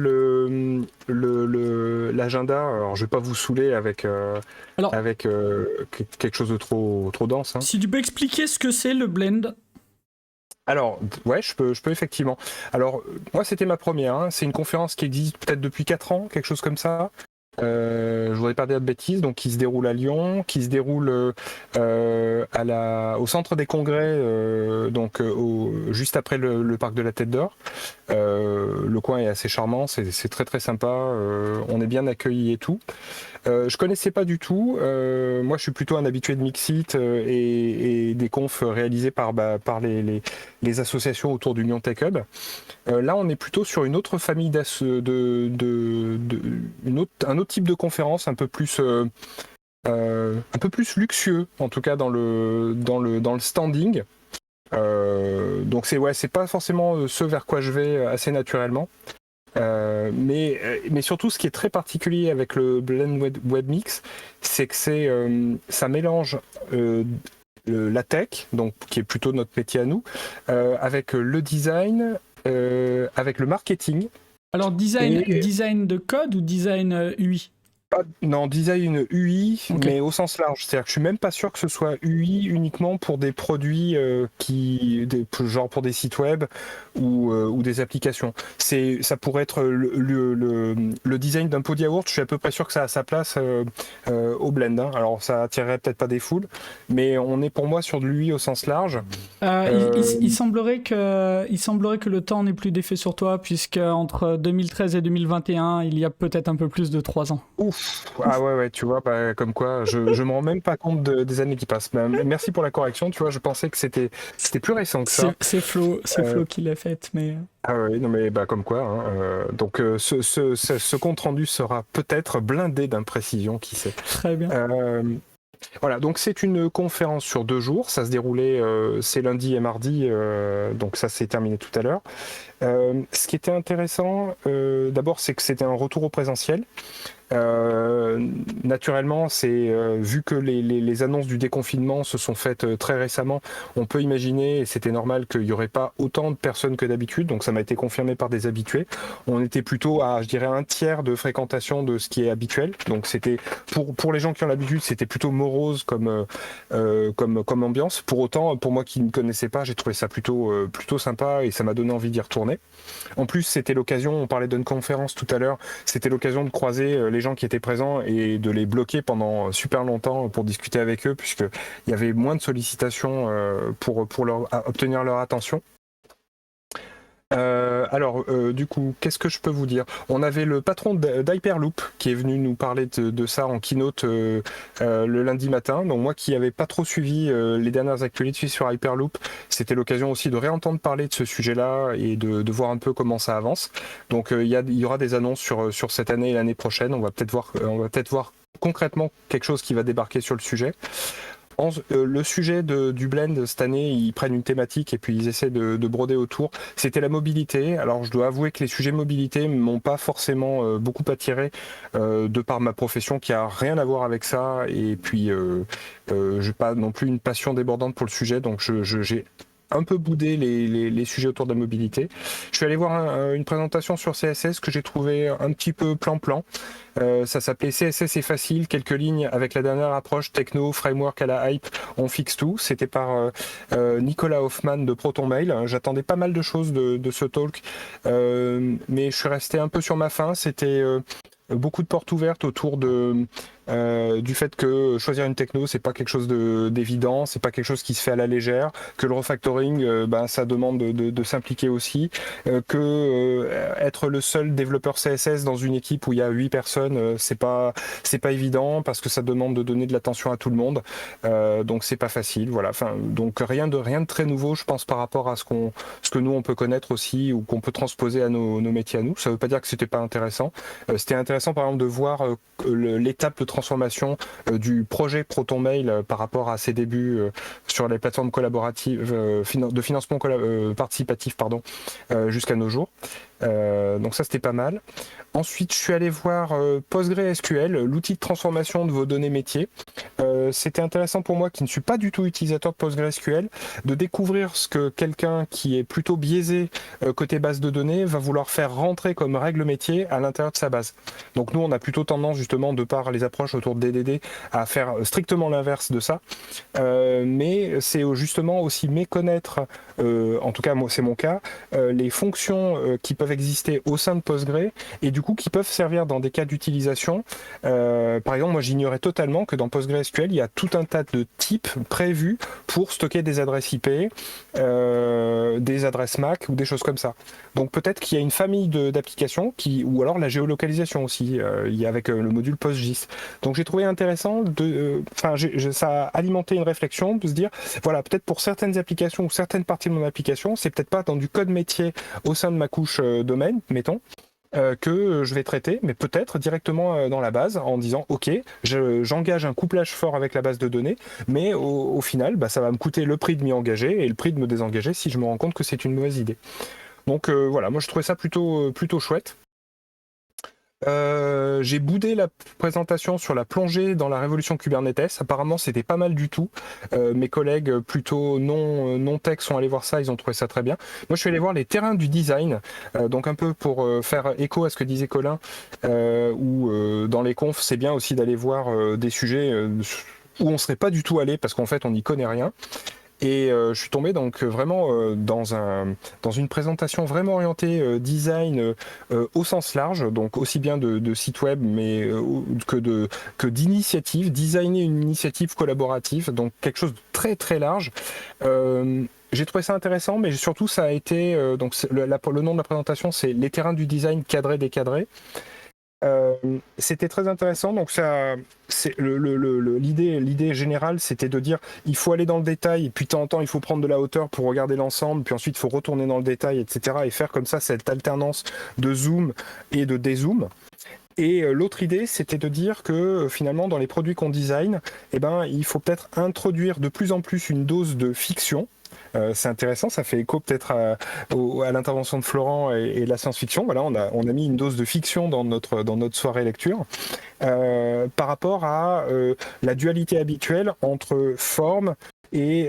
l'agenda. Alors, je vais pas vous saouler avec quelque chose de trop dense. Hein. Si tu peux expliquer ce que c'est le blend. Alors, ouais, je peux effectivement. Alors, moi, c'était ma première. Hein. C'est une conférence qui existe peut-être depuis 4 ans, quelque chose comme ça. Je voudrais pas dire de bêtises, donc qui se déroule à Lyon, qui se déroule au centre des congrès, juste après le parc de la Tête d'Or. Le coin est assez charmant, c'est très très sympa, on est bien accueillis et tout. Je connaissais pas du tout. Moi, je suis plutôt un habitué de Mixit et des confs réalisés par les associations autour du Lyon Tech Hub. Là, on est plutôt sur une autre famille un autre type de conférence, un peu plus luxueux, en tout cas dans le standing. Donc c'est pas forcément ce vers quoi je vais assez naturellement. Mais surtout, ce qui est très particulier avec le Blend Webmix, c'est que ça mélange la tech, donc qui est plutôt notre métier à nous, avec le design, avec le marketing. Alors design de code ou design UI? Non, design UI, Ok. mais au sens large. C'est-à-dire que je suis même pas sûr que ce soit UI uniquement pour des produits genre pour des sites web ou des applications. Ça pourrait être le design d'un pot de yaourt. Je suis à peu près sûr que ça a sa place au blend. Hein. Alors ça attirerait peut-être pas des foules, mais on est pour moi sur de l'UI au sens large. Il semblerait que le temps n'ait plus d'effet sur toi, puisque entre 2013 et 2021, il y a peut-être un peu plus de 3 ans. Ouf. Ah ouais, tu vois, comme quoi, je me rends même pas compte des années qui passent. Merci pour la correction, tu vois, je pensais que c'était plus récent que ça. C'est Flo qui l'a fait, mais... Ah oui, non mais comme quoi. Hein, donc ce compte rendu sera peut-être blindé d'imprécisions, qui sait. Très bien. Voilà, donc c'est une conférence sur 2 jours, ça se déroulait, c'est lundi et mardi, donc ça s'est terminé tout à l'heure. Ce qui était intéressant, d'abord, c'est que c'était un retour au présentiel. Naturellement, vu que les annonces du déconfinement se sont faites très récemment, on peut imaginer, et c'était normal, qu'il n'y aurait pas autant de personnes que d'habitude, donc ça m'a été confirmé par des habitués. On était plutôt à, je dirais, 1/3 de fréquentation de ce qui est habituel, donc c'était, pour les gens qui ont l'habitude, c'était plutôt morose comme ambiance. Pour autant, pour moi qui ne connaissais pas, j'ai trouvé ça plutôt sympa et ça m'a donné envie d'y retourner. En plus, c'était l'occasion, on parlait d'une conférence tout à l'heure, c'était l'occasion de croiser les gens qui étaient présents et de les bloquer pendant super longtemps pour discuter avec eux, puisqu'il y avait moins de sollicitations pour obtenir leur attention. Du coup, qu'est-ce que je peux vous dire? On avait le patron d'Hyperloop qui est venu nous parler de ça en keynote le lundi matin. Donc moi qui n'avais pas trop suivi les dernières actualités sur Hyperloop, c'était l'occasion aussi de réentendre parler de ce sujet-là et de voir un peu comment ça avance. Donc il y aura des annonces sur cette année et l'année prochaine. On va peut-être voir concrètement quelque chose qui va débarquer sur le sujet. Le sujet du blend cette année, ils prennent une thématique et puis ils essaient de broder autour. C'était la mobilité. Alors je dois avouer que les sujets mobilité m'ont pas forcément beaucoup attiré de par ma profession qui a rien à voir avec ça. Et puis j'ai pas non plus une passion débordante pour le sujet, donc j'ai un peu boudé les sujets autour de la mobilité. Je suis allé voir une présentation sur CSS que j'ai trouvé un petit peu plan-plan. Ça s'appelait CSS est facile, quelques lignes avec la dernière approche techno, framework à la hype, on fixe tout. C'était par Nicolas Hoffman de ProtonMail. J'attendais pas mal de choses de ce talk, mais je suis resté un peu sur ma faim. C'était beaucoup de portes ouvertes autour du fait que choisir une techno, c'est pas quelque chose d'évident, c'est pas quelque chose qui se fait à la légère, que le refactoring, ça demande de s'impliquer aussi, que être le seul développeur CSS dans une équipe où il y a 8 personnes, c'est pas évident parce que ça demande de donner de l'attention à tout le monde, donc c'est pas facile, voilà. Enfin, donc rien de très nouveau, je pense, par rapport à ce que nous on peut connaître aussi ou qu'on peut transposer à nos métiers à nous. Ça veut pas dire que c'était pas intéressant. C'était intéressant par exemple de voir l'étape de transformation du projet ProtonMail par rapport à ses débuts sur les plateformes collaboratives de financement participatif jusqu'à nos jours. Donc ça c'était pas mal. Ensuite je suis allé voir PostgreSQL, l'outil de transformation de vos données métiers. C'était intéressant pour moi qui ne suis pas du tout utilisateur de PostgreSQL de découvrir ce que quelqu'un qui est plutôt biaisé côté base de données va vouloir faire rentrer comme règle métier à l'intérieur de sa base. Donc nous on a plutôt tendance justement de par les approches autour de DDD à faire strictement l'inverse de ça, mais c'est justement aussi méconnaître, en tout cas moi c'est mon cas, les fonctions qui peuvent exister au sein de Postgre et du coup qui peuvent servir dans des cas d'utilisation. Par exemple, moi j'ignorais totalement que dans PostgreSQL il y a tout un tas de types prévus pour stocker des adresses IP, des adresses MAC ou des choses comme ça. Donc peut-être qu'il y a une famille d'applications ou alors la géolocalisation aussi, avec le module PostGIS. Donc j'ai trouvé intéressant ça a alimenté une réflexion de se dire, voilà, peut-être pour certaines applications ou certaines parties de mon application, c'est peut-être pas dans du code métier au sein de ma couche domaine, mettons, que je vais traiter, mais peut-être directement dans la base en disant ok, j'engage un couplage fort avec la base de données, mais au final ça va me coûter le prix de m'y engager et le prix de me désengager si je me rends compte que c'est une mauvaise idée. Donc voilà, moi je trouvais ça plutôt chouette. J'ai boudé la présentation sur la plongée dans la révolution Kubernetes. Apparemment, c'était pas mal du tout. Mes collègues plutôt non tech sont allés voir ça, ils ont trouvé ça très bien. Moi, je suis allé voir les terrains du design, donc un peu pour faire écho à ce que disait Colin, où dans les confs, c'est bien aussi d'aller voir des sujets où on serait pas du tout allé parce qu'en fait, on n'y connaît rien. Et je suis tombé donc vraiment dans une présentation vraiment orientée design au sens large, donc aussi bien de site web mais que d'initiative, designer une initiative collaborative, donc quelque chose de très très large. J'ai trouvé ça intéressant, mais surtout ça a été donc le nom de la présentation, c'est les terrains du design cadré décadré. C'était très intéressant, donc ça, c'est l'idée générale, c'était de dire il faut aller dans le détail, puis de temps en temps il faut prendre de la hauteur pour regarder l'ensemble, puis ensuite il faut retourner dans le détail, etc. et faire comme ça cette alternance de zoom et de dézoom. Et l'autre idée, c'était de dire que finalement dans les produits qu'on design, il faut peut-être introduire de plus en plus une dose de fiction. C'est intéressant, ça fait écho peut-être à l'intervention de Florent et la science-fiction. Voilà, on a mis une dose de fiction dans notre soirée lecture par rapport à la dualité habituelle entre forme et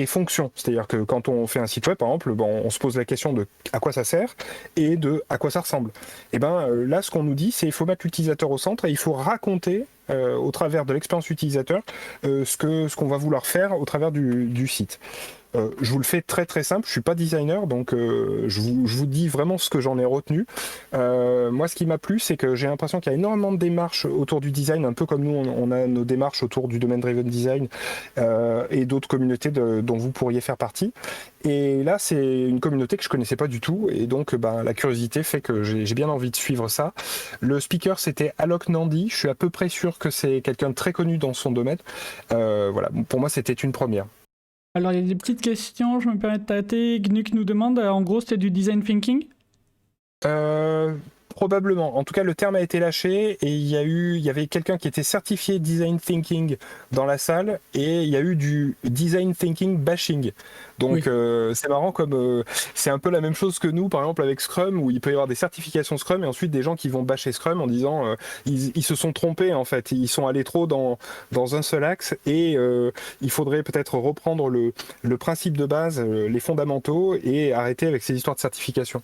fonction. C'est-à-dire que quand on fait un site web, par exemple, on se pose la question de à quoi ça sert et de à quoi ça ressemble. Et là, ce qu'on nous dit, c'est qu'il faut mettre l'utilisateur au centre et il faut raconter au travers de l'expérience utilisateur ce qu'on va vouloir faire au travers du site. Je vous le fais très très simple, je suis pas designer, donc je vous dis vraiment ce que j'en ai retenu. Moi, ce qui m'a plu, c'est que j'ai l'impression qu'il y a énormément de démarches autour du design, un peu comme nous, on a nos démarches autour du domaine driven design et d'autres communautés dont vous pourriez faire partie. Et là, c'est une communauté que je connaissais pas du tout, et donc la curiosité fait que j'ai bien envie de suivre ça. Le speaker, c'était Alok Nandi, je suis à peu près sûr que c'est quelqu'un de très connu dans son domaine. Voilà, pour moi, c'était une première. Alors, il y a des petites questions, je me permets de tâter. Gnuk nous demande, en gros, c'était du design thinking ? Probablement. En tout cas, le terme a été lâché et il y avait quelqu'un qui était certifié design thinking dans la salle et il y a eu du design thinking bashing. Donc oui. C'est marrant comme c'est un peu la même chose que nous, par exemple avec Scrum, où il peut y avoir des certifications Scrum et ensuite des gens qui vont bâcher Scrum en disant ils se sont trompés en fait, ils sont allés trop dans un seul axe et il faudrait peut-être reprendre le principe de base, les fondamentaux et arrêter avec ces histoires de certification.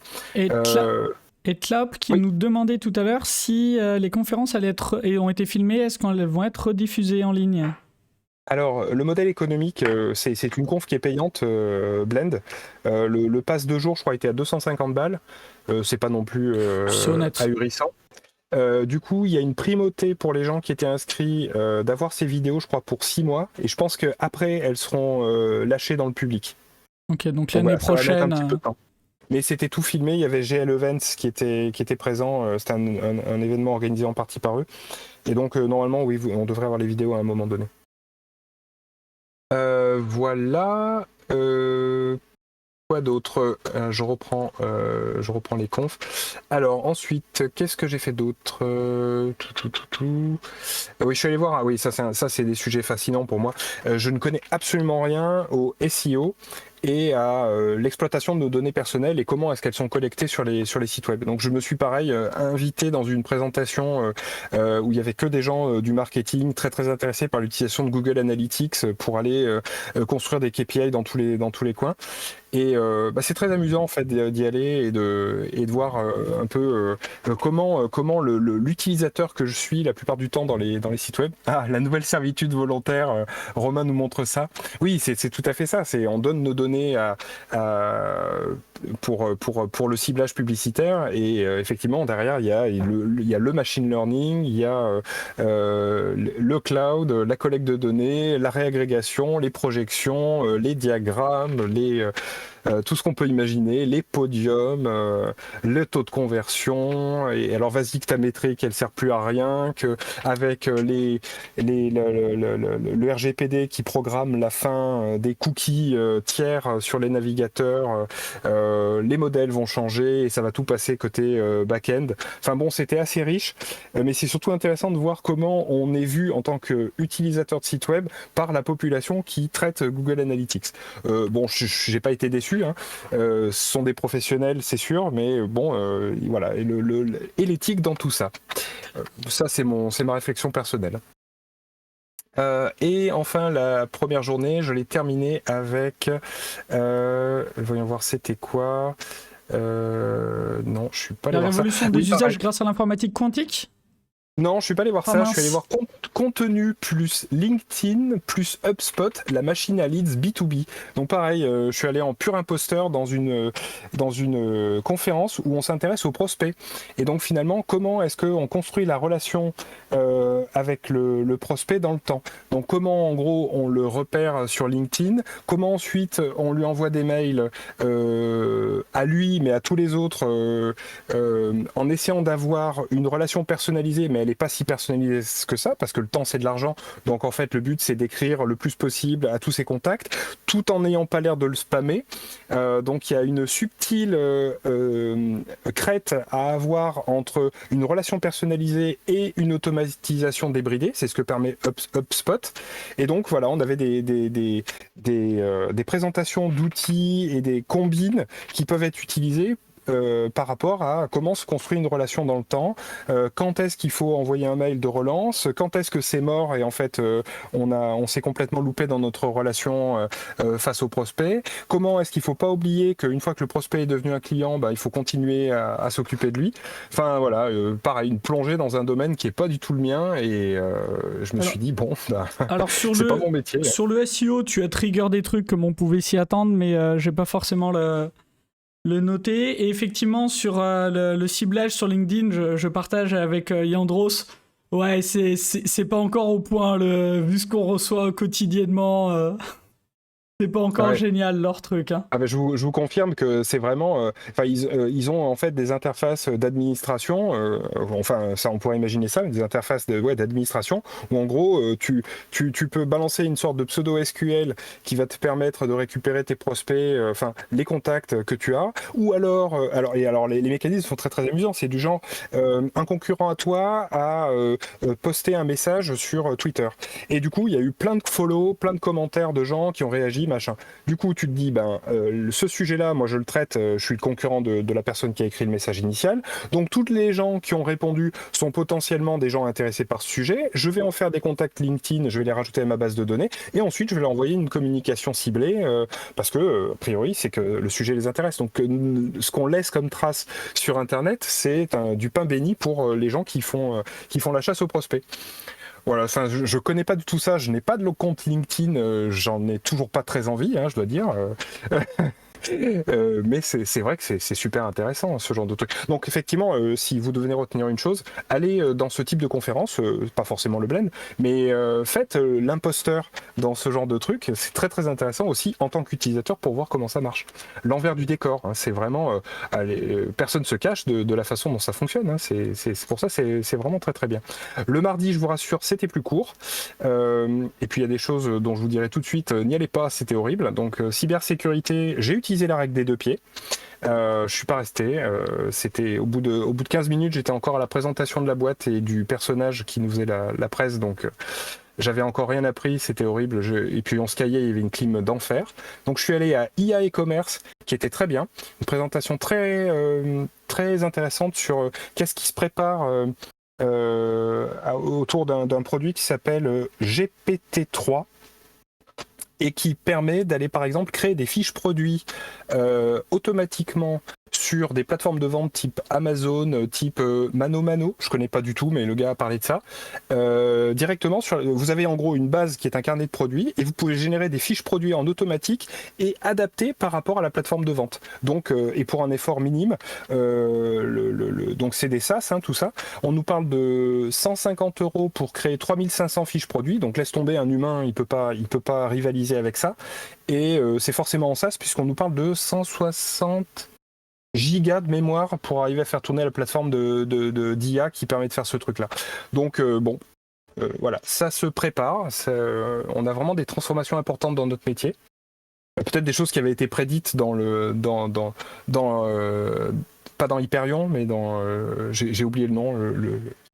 Et Tlap qui nous demandait tout à l'heure si les conférences ont été filmées, est-ce qu'elles vont être rediffusées en ligne ? Alors, le modèle économique, c'est une conf qui est payante, Blend. Le pass 2 jours, je crois, était à 250 balles. C'est pas non plus ahurissant. Du coup, il y a une primauté pour les gens qui étaient inscrits d'avoir ces vidéos, je crois, pour 6 mois. Et je pense qu'après, elles seront lâchées dans le public. Ok, donc Donc l'année voilà, ça va mettre un prochaine. petit peu de temps. Mais c'était tout filmé, il y avait GL Events qui était présent, c'était un événement organisé en partie par eux. Et donc normalement, oui, on devrait avoir les vidéos à un moment donné. Voilà. Quoi d'autre? Je reprends les confs. Alors ensuite, qu'est-ce que j'ai fait d'autre? Oui, je suis allé voir. Ah oui, ça c'est des sujets fascinants pour moi. Je ne connais absolument rien au SEO et à l'exploitation de nos données personnelles et comment est-ce qu'elles sont collectées sur les sites web. Donc je me suis pareil invité dans une présentation où il y avait que des gens du marketing très très intéressés par l'utilisation de Google Analytics pour aller construire des KPI dans tous les coins. Et c'est très amusant en fait d'y aller et de voir un peu comment l'utilisateur que je suis la plupart du temps dans les sites web. Ah, la nouvelle servitude volontaire, Romain nous montre ça. Oui, c'est tout à fait ça. On donne nos données pour le ciblage publicitaire et effectivement derrière il y a le machine learning, il y a le cloud, la collecte de données, la réagrégation, les projections, les diagrammes, tout ce qu'on peut imaginer, les podiums, le taux de conversion. Et alors vas-y que ta métrique elle sert plus à rien, que avec le RGPD qui programme la fin des cookies tiers sur les navigateurs, les modèles vont changer et ça va tout passer côté back-end. Enfin bon, c'était assez riche, mais c'est surtout intéressant de voir comment on est vu en tant qu'utilisateur de site web par la population qui traite Google Analytics. Bon, j'ai pas été déçu. Ce sont des professionnels, c'est sûr, mais bon, voilà, et l'éthique dans tout ça. Ça, c'est ma réflexion personnelle. Et enfin, la première journée, je l'ai terminée avec. Voyons voir, c'était quoi? Non, je suis pas allé La voir ça. révolution des usages grâce à l'informatique quantique? Non, je suis pas allé voir Oh, ça. mince. Je suis allé voir contenu plus LinkedIn plus HubSpot, la machine à leads B2B. Donc pareil, je suis allé en pur imposteur dans une conférence où on s'intéresse aux prospects. Et donc finalement, comment est-ce qu'on construit la relation avec le prospect dans le temps? Donc comment en gros on le repère sur LinkedIn? Comment ensuite on lui envoie des mails à lui, mais à tous les autres, en essayant d'avoir une relation personnalisée, mais elle n'est pas si personnalisée que ça, parce que le temps c'est de l'argent, donc en fait le but c'est d'écrire le plus possible à tous ses contacts, tout en n'ayant pas l'air de le spammer. Donc il y a une subtile crête à avoir entre une relation personnalisée et une automatisation débridée, c'est ce que permet HubSpot. Et donc voilà, on avait des présentations d'outils et des combines qui peuvent être utilisées par rapport à comment se construit une relation dans le temps, quand est-ce qu'il faut envoyer un mail de relance, quand est-ce que c'est mort et en fait on s'est complètement loupé dans notre relation face au prospect, comment est-ce qu'il ne faut pas oublier qu'une fois que le prospect est devenu un client, il faut continuer à s'occuper de lui. Enfin voilà, pareil, une plongée dans un domaine qui n'est pas du tout le mien et je me suis dit bon, alors c'est pas mon métier. Sur le SEO, tu as trigger des trucs comme on pouvait s'y attendre, mais j'ai pas forcément le noter. Et effectivement, sur le ciblage sur LinkedIn, je partage avec Yandros. Ouais, c'est pas encore au point, vu ce qu'on reçoit quotidiennement. C'est pas encore génial leur truc. Hein. Ah ben je vous confirme que c'est vraiment. Ils ont en fait des interfaces d'administration. Enfin, ça on pourrait imaginer ça, des interfaces d'administration où en gros tu peux balancer une sorte de pseudo SQL qui va te permettre de récupérer tes prospects, les contacts que tu as. Ou alors les mécanismes sont très très amusants. C'est du genre un concurrent à toi a posté un message sur Twitter et du coup il y a eu plein de follow, plein de commentaires de gens qui ont réagi. Machin. Du coup, tu te dis, ce sujet-là, moi je le traite, je suis le concurrent de la personne qui a écrit le message initial. Donc, toutes les gens qui ont répondu sont potentiellement des gens intéressés par ce sujet. Je vais en faire des contacts LinkedIn, je vais les rajouter à ma base de données et ensuite je vais leur envoyer une communication ciblée parce que, a priori, c'est que le sujet les intéresse. Donc, ce qu'on laisse comme trace sur Internet, c'est du pain béni pour les gens qui font la chasse aux prospects. Voilà, je connais pas du tout ça, je n'ai pas de compte LinkedIn, j'en ai toujours pas très envie, je dois dire. Mais c'est vrai que c'est super intéressant ce genre de truc. Donc effectivement, si vous devez retenir une chose, allez dans ce type de conférence, pas forcément le blend, mais faites l'imposteur dans ce genre de truc. C'est très très intéressant aussi en tant qu'utilisateur pour voir comment ça marche. L'envers du décor, hein, c'est vraiment personne se cache de la façon dont ça fonctionne. Hein. C'est pour ça c'est vraiment très très bien. Le mardi, je vous rassure, c'était plus court. Et puis il y a des choses dont je vous dirai tout de suite, n'y allez pas, c'était horrible. Donc cybersécurité, j'ai utilisé la règle des 2 pieds. Je suis pas resté. C'était au bout de 15 minutes, j'étais encore à la présentation de la boîte et du personnage qui nous faisait la presse. Donc j'avais encore rien appris, c'était horrible. Et puis on se caillait, il y avait une clim d'enfer. Donc je suis allé à IA e-commerce, qui était très bien. Une présentation très très intéressante sur qu'est-ce qui se prépare autour d'un produit qui s'appelle GPT-3 et qui permet d'aller par exemple créer des fiches produits automatiquement sur des plateformes de vente type Amazon, type ManoMano, je connais pas du tout, mais le gars a parlé de ça. Directement, vous avez en gros une base qui est un carnet de produits et vous pouvez générer des fiches produits en automatique et adapter par rapport à la plateforme de vente. Donc, et pour un effort minime, donc c'est des SaaS, hein, tout ça. On nous parle de 150 € pour créer 3500 fiches produits. Donc laisse tomber, un humain, il peut pas rivaliser avec ça. Et c'est forcément en SaaS puisqu'on nous parle de 160 gigas de mémoire pour arriver à faire tourner la plateforme d'IA qui permet de faire ce truc-là. Donc voilà, ça se prépare. On a vraiment des transformations importantes dans notre métier. Peut-être des choses qui avaient été prédites pas dans Hyperion, mais dans j'ai oublié le nom,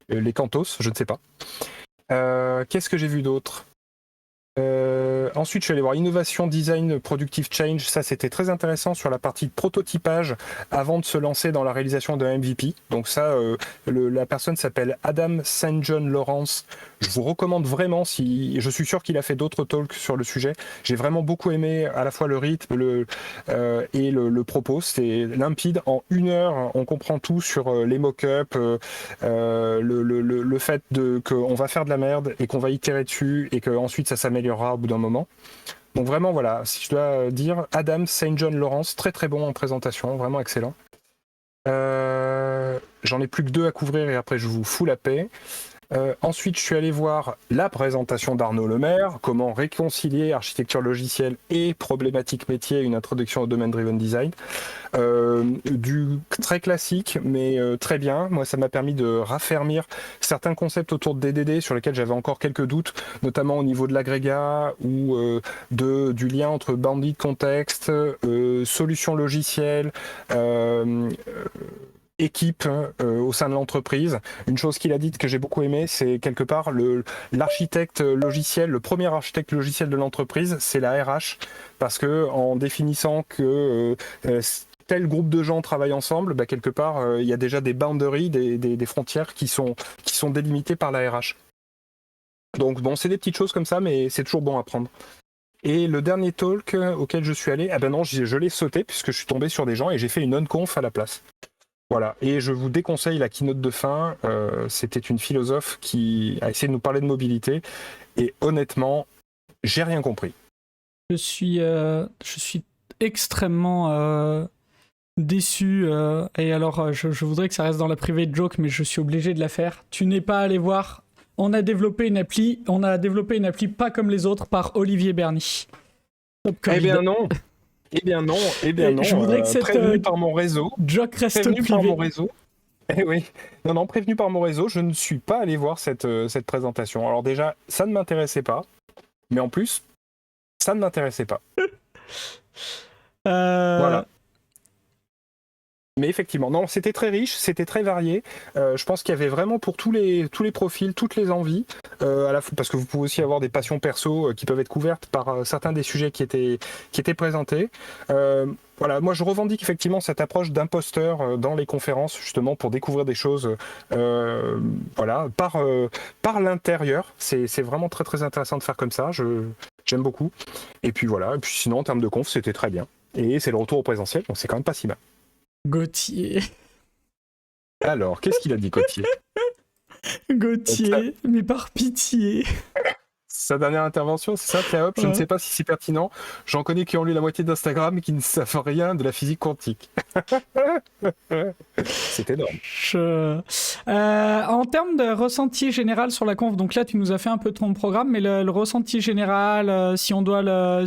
les Cantos, je ne sais pas. Qu'est-ce que j'ai vu d'autre? Ensuite, je suis allé voir Innovation, Design, Productive Change. Ça, c'était très intéressant sur la partie de prototypage avant de se lancer dans la réalisation d'un MVP. Donc ça, la personne s'appelle Adam St. John Lawrence. Je vous recommande vraiment, je suis sûr qu'il a fait d'autres talks sur le sujet. J'ai vraiment beaucoup aimé à la fois le rythme et le propos. C'est limpide. En 1 heure, on comprend tout sur les mock-ups, le fait qu'on va faire de la merde et qu'on va itérer dessus et qu'ensuite ça s'améliorera au bout d'un moment. Donc vraiment, voilà, si je dois dire, Adam St. John Lawrence, très très bon en présentation, vraiment excellent. J'en ai plus que 2 à couvrir et après je vous fous la paix. Ensuite, je suis allé voir la présentation d'Arnaud Lemaire, comment réconcilier architecture logicielle et problématique métier, une introduction au domaine driven design. Du très classique, mais très bien. Moi, ça m'a permis de raffermir certains concepts autour de DDD sur lesquels j'avais encore quelques doutes, notamment au niveau de l'agrégat ou du lien entre bounded context, solution logicielle, équipe au sein de l'entreprise. Une chose qu'il a dite que j'ai beaucoup aimé, c'est quelque part l'architecte logiciel, le premier architecte logiciel de l'entreprise, c'est la RH, parce que en définissant que tel groupe de gens travaillent ensemble, bah, quelque part il y a déjà des boundaries, des frontières qui sont délimitées par la RH. Donc bon, c'est des petites choses comme ça, mais c'est toujours bon à prendre. Et le dernier talk auquel je suis allé, ah ben non, je l'ai sauté puisque je suis tombé sur des gens et j'ai fait une on-conf à la place. Voilà, et je vous déconseille la keynote de fin. C'était une philosophe qui a essayé de nous parler de mobilité, et honnêtement, j'ai rien compris. Je suis extrêmement déçu, et alors je voudrais que ça reste dans la private joke, mais je suis obligé de la faire. Tu n'es pas allé voir. On a développé une appli pas comme les autres par Olivier Berny. Eh bien non. Eh bien non, je voudrais que cette prévenu par mon réseau. Joke reste Prévenu privé. par mon réseau. Eh oui, non, prévenu par mon réseau, je ne suis pas allé voir cette présentation. Alors déjà, ça ne m'intéressait pas, mais en plus, ça ne m'intéressait pas. Voilà. Mais effectivement, non, c'était très riche, c'était très varié. Je pense qu'il y avait vraiment pour tous les profils, toutes les envies, à la fois, parce que vous pouvez aussi avoir des passions perso qui peuvent être couvertes par certains des sujets qui étaient présentés. Voilà, moi je revendique effectivement cette approche d'imposteur dans les conférences, justement pour découvrir des choses voilà, par l'intérieur. C'est vraiment très très intéressant de faire comme ça, j'aime beaucoup. Et puis voilà, et puis sinon en termes de conf, c'était très bien. Et c'est le retour au présentiel, donc c'est quand même pas si mal. Gauthier. Alors, qu'est-ce qu'il a dit, Gauthier? Gauthier, mais par pitié. sa dernière intervention, c'est ça, Cléop? Je ne sais pas si c'est pertinent. J'en connais qui ont lu la moitié d'Instagram et qui ne savent rien de la physique quantique. C'est énorme. En termes de ressenti général sur la conf, donc là tu nous as fait un peu ton programme, mais le ressenti général, si on doit le,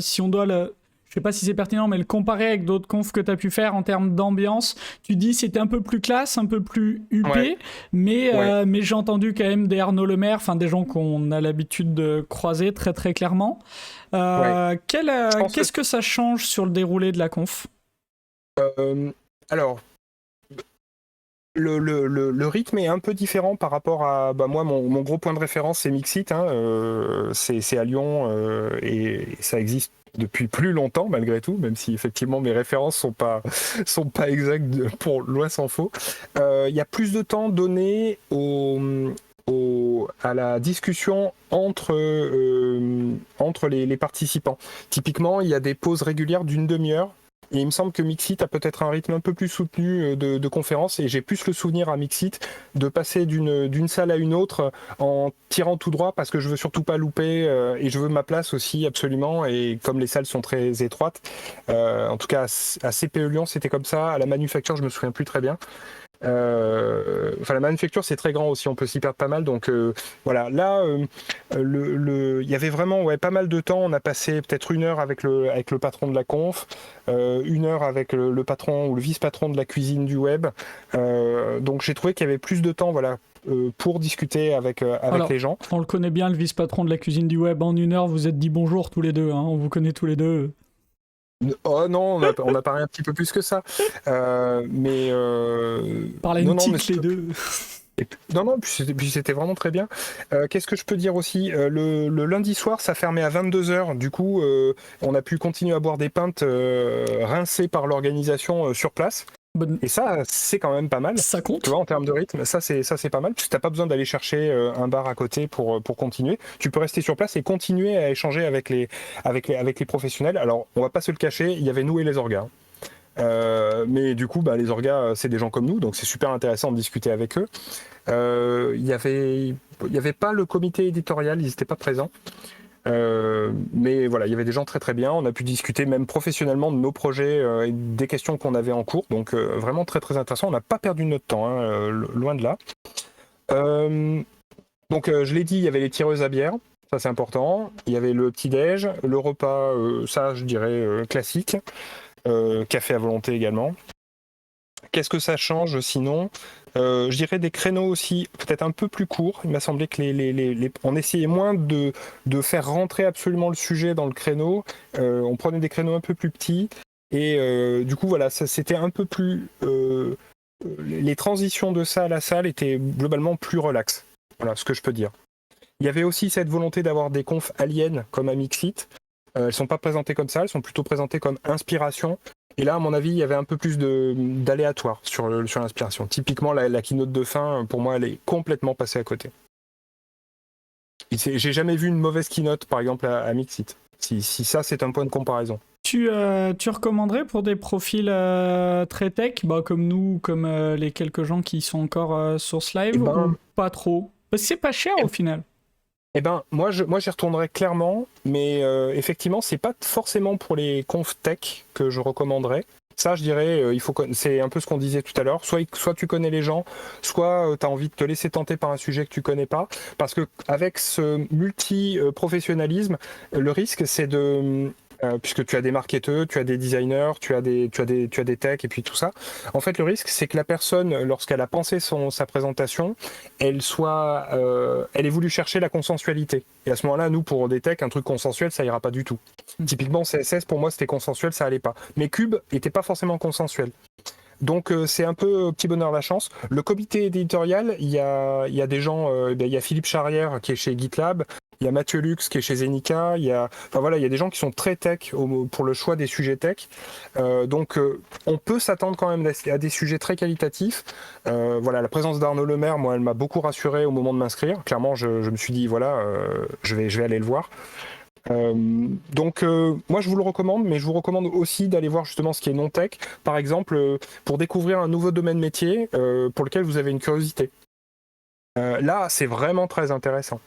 je sais pas si c'est pertinent, mais le comparer avec d'autres confs que tu as pu faire en termes d'ambiance, tu dis c'était un peu plus classe, un peu plus huppé, Ouais. mais j'ai entendu quand même des Arnaud Lemaire, enfin des gens qu'on a l'habitude de croiser très très clairement. Qu'est-ce que ça change sur le déroulé de la conf? Alors, le rythme est un peu différent par rapport à moi, mon gros point de référence c'est Mixit, hein, c'est à Lyon et ça existe depuis plus longtemps malgré tout, même si effectivement mes références sont pas exactes pour loin s'en faut. Il y a plus de temps donné à la discussion entre les participants. Typiquement, il y a des pauses régulières d'une demi-heure. Et il me semble que Mixit a peut-être un rythme un peu plus soutenu de conférences, et j'ai plus le souvenir à Mixit de passer d'une salle à une autre en tirant tout droit parce que je veux surtout pas louper et je veux ma place aussi absolument. Et comme les salles sont très étroites, en tout cas à CPE Lyon c'était comme ça, à la Manufacture je me souviens plus très bien. Enfin la Manufacture c'est très grand aussi, on peut s'y perdre pas mal, donc voilà, là il y avait vraiment pas mal de temps. On a passé peut-être 1 heure avec le patron de la conf, 1 heure avec le patron ou le vice-patron de la cuisine du web, donc j'ai trouvé qu'il y avait plus de temps pour discuter avec Alors, les gens. On le connaît bien, le vice-patron de la cuisine du web. En 1 heure, vous êtes dit bonjour tous les deux, hein, on vous connaît tous les deux. Oh non, on a parlé un petit peu plus que ça, mais Par la non, mythique, les deux. Non, puis c'était vraiment très bien. Qu'est-ce que je peux dire aussi? Le lundi soir, ça fermait à 22h. Du coup, on a pu continuer à boire des pintes rincées par l'organisation sur place. Et ça, c'est quand même pas mal. Ça compte. Tu vois, en termes de rythme, ça c'est pas mal, puisque t'as pas besoin d'aller chercher un bar à côté pour continuer. Tu peux rester sur place et continuer à échanger avec les professionnels. Alors, on va pas se le cacher, il y avait nous et les orgas. Mais du coup, les orgas, c'est des gens comme nous, donc c'est super intéressant de discuter avec eux. Il y avait pas le comité éditorial, ils n'étaient pas présents. Mais voilà, il y avait des gens très très bien. On a pu discuter même professionnellement de nos projets et des questions qu'on avait en cours. Donc vraiment très très intéressant. On n'a pas perdu notre temps, hein, loin de là. Donc je l'ai dit, il y avait les tireuses à bière. Ça c'est important. Il y avait le petit-déj, le repas, ça je dirais classique. Café à volonté également. Qu'est-ce que ça change sinon? Je dirais des créneaux aussi peut-être un peu plus courts. Il m'a semblé que on essayait moins de faire rentrer absolument le sujet dans le créneau. On prenait des créneaux un peu plus petits. Et du coup, voilà, ça, c'était un peu plus... les transitions de salle à salle étaient globalement plus relaxes. Voilà ce que je peux dire. Il y avait aussi cette volonté d'avoir des confs aliens comme à Mixit. Elles ne sont pas présentées comme ça, elles sont plutôt présentées comme inspiration. Et là, à mon avis, il y avait un peu plus d'aléatoire sur l'inspiration. Typiquement, la keynote de fin, pour moi, elle est complètement passée à côté. J'ai jamais vu une mauvaise keynote, par exemple, à Mixit. Si ça, c'est un point de comparaison. Tu recommanderais pour des profils très tech, comme nous, comme les quelques gens qui sont encore sur ce live, ou pas trop? Parce que c'est pas cher au final. Moi j'y retournerais clairement, mais effectivement, c'est pas forcément pour les confs tech que je recommanderais. Ça, je dirais, c'est un peu ce qu'on disait tout à l'heure. Soit tu connais les gens, soit tu as envie de te laisser tenter par un sujet que tu connais pas. Parce que avec ce multi-professionnalisme, le risque, c'est puisque tu as des marketeurs, tu as des designers, tu as des techs et puis tout ça. En fait, le risque, c'est que la personne, lorsqu'elle a pensé sa présentation, elle ait voulu chercher la consensualité. Et à ce moment-là, nous, pour des techs, un truc consensuel, ça ira pas du tout. Typiquement, CSS, pour moi, c'était consensuel, ça allait pas. Mais Cube était pas forcément consensuel. Donc c'est un peu petit bonheur la chance. Le comité éditorial, il y a des gens, il y a Philippe Charrière qui est chez GitLab, il y a Mathieu Lux qui est chez Zenica, il y a des gens qui sont très tech pour le choix des sujets tech. Donc on peut s'attendre quand même à des sujets très qualitatifs. La présence d'Arnaud Lemaire, moi, elle m'a beaucoup rassuré au moment de m'inscrire. Clairement, je me suis dit je vais aller le voir. Moi je vous le recommande, mais je vous recommande aussi d'aller voir justement ce qui est non-tech, par exemple pour découvrir un nouveau domaine métier pour lequel vous avez une curiosité. Là c'est vraiment très intéressant.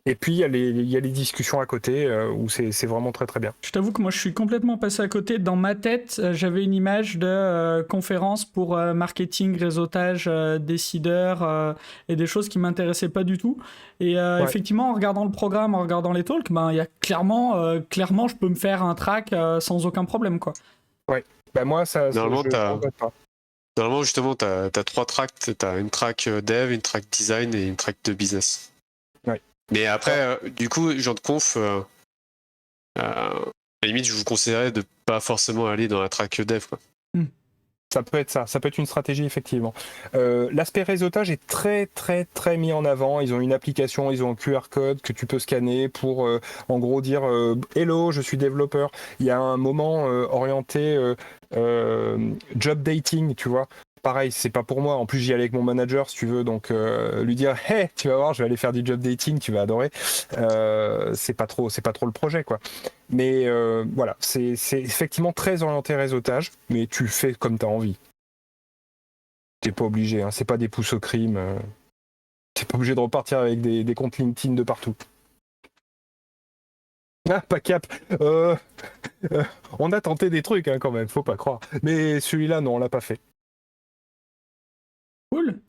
Et puis il y a les discussions à côté où c'est vraiment très très bien. Je t'avoue que moi je suis complètement passé à côté. Dans ma tête, j'avais une image de conférence pour marketing, réseautage, décideurs et des choses qui m'intéressaient pas du tout. Et effectivement, en regardant le programme, en regardant les talks, ben il y a clairement, je peux me faire un track sans aucun problème, quoi. Ouais. Bah moi ça. Normalement, je regrette pas. Normalement, justement, t'as 3 tracks. T'as une track dev, une track design et une track de business. Ouais. Mais après, du coup, genre de conf, à la limite, je vous conseillerais de pas forcément aller dans la track dev, quoi. Ça peut être ça peut être une stratégie effectivement. L'aspect réseautage est très très très mis en avant. Ils ont une application, ils ont un QR code que tu peux scanner pour en gros dire hello, je suis développeur. Il y a un moment orienté job dating, tu vois. Pareil, c'est pas pour moi. En plus, j'y allais avec mon manager, si tu veux, donc lui dire hey, tu vas voir, je vais aller faire du job dating, tu vas adorer. C'est pas trop le projet, quoi. Mais voilà, c'est effectivement très orienté réseautage, mais tu fais comme tu as envie. T'es pas obligé, hein, c'est pas des pouces au crime. T'es pas obligé de repartir avec des comptes LinkedIn de partout. Ah, pas cap. On a tenté des trucs hein, quand même, faut pas croire. Mais celui-là, non, on l'a pas fait. Cool.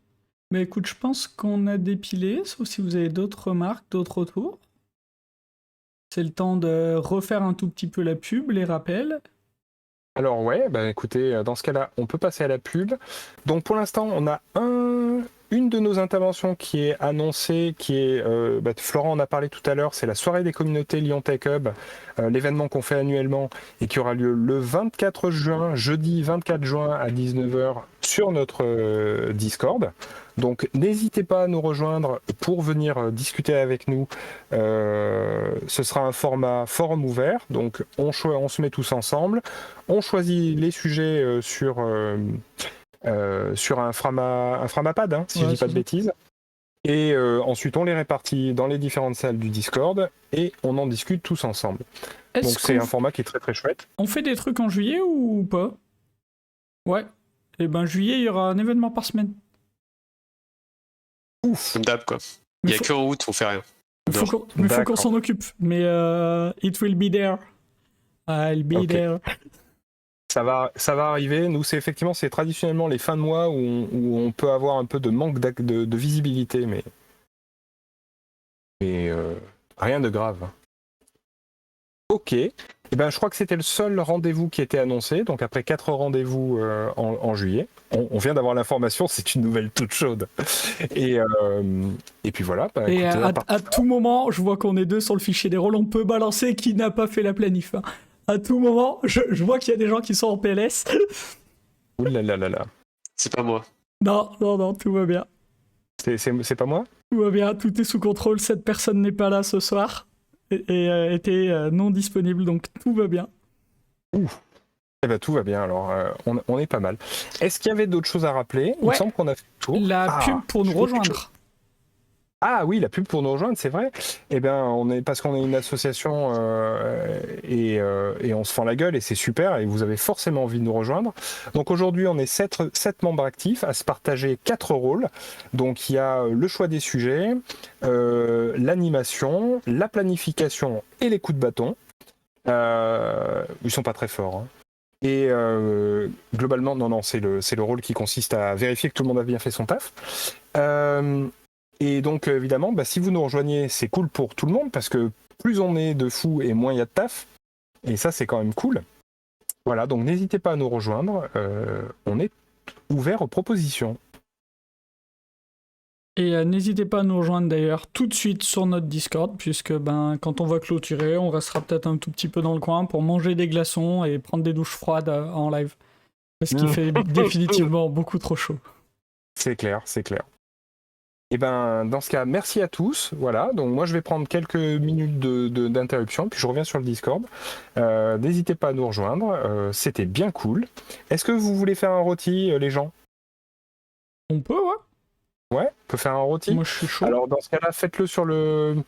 Mais écoute, je pense qu'on a dépilé, sauf si vous avez d'autres remarques, d'autres retours. C'est le temps de refaire un tout petit peu la pub, les rappels. Alors ouais, bah écoutez, dans ce cas-là, on peut passer à la pub. Donc pour l'instant, on a une de nos interventions qui est annoncée, qui est, Florent en a parlé tout à l'heure, c'est la soirée des communautés Lyon Tech Hub, l'événement qu'on fait annuellement et qui aura lieu le 24 juin, jeudi 24 juin à 19h sur notre Discord. Donc n'hésitez pas à nous rejoindre pour venir discuter avec nous. Ce sera un format forum ouvert, donc on se met tous ensemble, on choisit les sujets sur un Framapad, hein, si je dis pas de bêtises. Et ensuite on les répartit dans les différentes salles du Discord et on en discute tous ensemble. Donc c'est un format qui est très très chouette. On fait des trucs en juillet ou pas? Ouais. Et ben juillet, il y aura un événement par semaine. Ouf. Comme d'hab, quoi. Il y a qu'en août, on fait rien. Il faut qu'on s'en occupe. Mais it will be there. I'll be there. Ça va arriver. Nous, c'est traditionnellement les fins de mois où on peut avoir un peu de manque de visibilité, mais rien de grave. Ok. Eh ben, je crois que c'était le seul rendez-vous qui était annoncé. Donc après 4 rendez-vous en juillet, on vient d'avoir l'information. C'est une nouvelle toute chaude. Et puis voilà. Bah, et écoutez, à tout moment, je vois qu'on est 2 sur le fichier des rôles. On peut balancer qui n'a pas fait la planif. Hein. À tout moment, je vois qu'il y a des gens qui sont en PLS. Ouh là là là là. C'est pas moi. Non, tout va bien. C'est pas moi? Tout va bien, tout est sous contrôle. Cette personne n'est pas là ce soir et était non disponible, donc tout va bien. Ouf. Eh ben, tout va bien, alors on est pas mal. Est-ce qu'il y avait d'autres choses à rappeler? Il me semble qu'on a fait le tour. La pub pour nous rejoindre. Ah oui, la pub pour nous rejoindre, c'est vrai. Eh bien, parce qu'on est une association et on se fend la gueule et c'est super et vous avez forcément envie de nous rejoindre. Donc aujourd'hui, on est 7 membres actifs à se partager 4 rôles. Donc il y a le choix des sujets, l'animation, la planification et les coups de bâton. Ils sont pas très forts. Hein. Et globalement, non, c'est le rôle qui consiste à vérifier que tout le monde a bien fait son taf. Et donc évidemment, si vous nous rejoignez, c'est cool pour tout le monde parce que plus on est de fous et moins il y a de taf. Et ça, c'est quand même cool. Voilà, donc n'hésitez pas à nous rejoindre. On est ouvert aux propositions. Et n'hésitez pas à nous rejoindre d'ailleurs tout de suite sur notre Discord, puisque quand on va clôturer, on restera peut-être un tout petit peu dans le coin pour manger des glaçons et prendre des douches froides en live. Parce qu'il fait définitivement beaucoup trop chaud. C'est clair. Et dans ce cas, merci à tous. Voilà, donc moi je vais prendre quelques minutes d'interruption, puis je reviens sur le Discord. N'hésitez pas à nous rejoindre, c'était bien cool. Est-ce que vous voulez faire un rôti, les gens? On peut, ouais. Ouais, on peut faire un rôti. Moi je suis chaud. Alors dans ce cas-là, faites-le sur le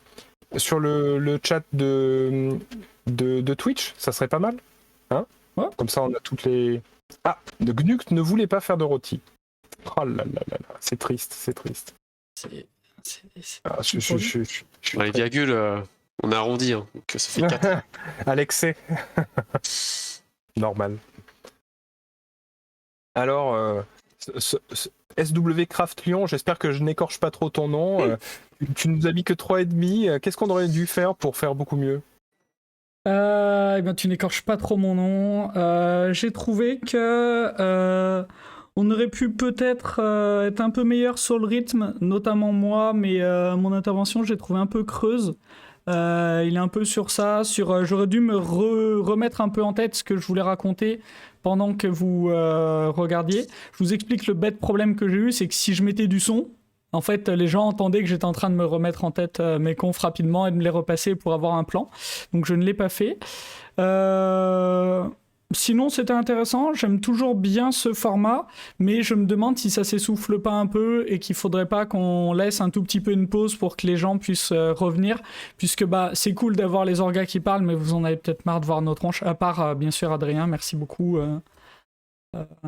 chat de Twitch, ça serait pas mal. Hein? Ouais. Comme ça on a toutes les... Ah, de Gnuct ne voulait pas faire de rôti. Oh là là là là, c'est triste. Ah, je suis Dans les très- virgules, on a arrondi, hein, donc ça fait 4. à l'excès. Normal. Alors, SW Craft Lyon, j'espère que je n'écorche pas trop ton nom. Tu nous as mis que 3,5. Qu'est-ce qu'on aurait dû faire pour faire beaucoup mieux? Eh ben, tu n'écorches pas trop mon nom. J'ai trouvé que on aurait pu peut-être être un peu meilleur sur le rythme, notamment moi, mais mon intervention, j'ai trouvé un peu creuse. Il est un peu sur ça, j'aurais dû me remettre un peu en tête ce que je voulais raconter pendant que vous regardiez. Je vous explique le bête problème que j'ai eu, c'est que si je mettais du son, en fait, les gens entendaient que j'étais en train de me remettre en tête mes confs rapidement et de me les repasser pour avoir un plan. Donc je ne l'ai pas fait. Sinon, c'était intéressant. J'aime toujours bien ce format, mais je me demande si ça s'essouffle pas un peu et qu'il faudrait pas qu'on laisse un tout petit peu une pause pour que les gens puissent revenir, puisque c'est cool d'avoir les orgas qui parlent, mais vous en avez peut-être marre de voir nos tronches. À part, bien sûr, Adrien, merci beaucoup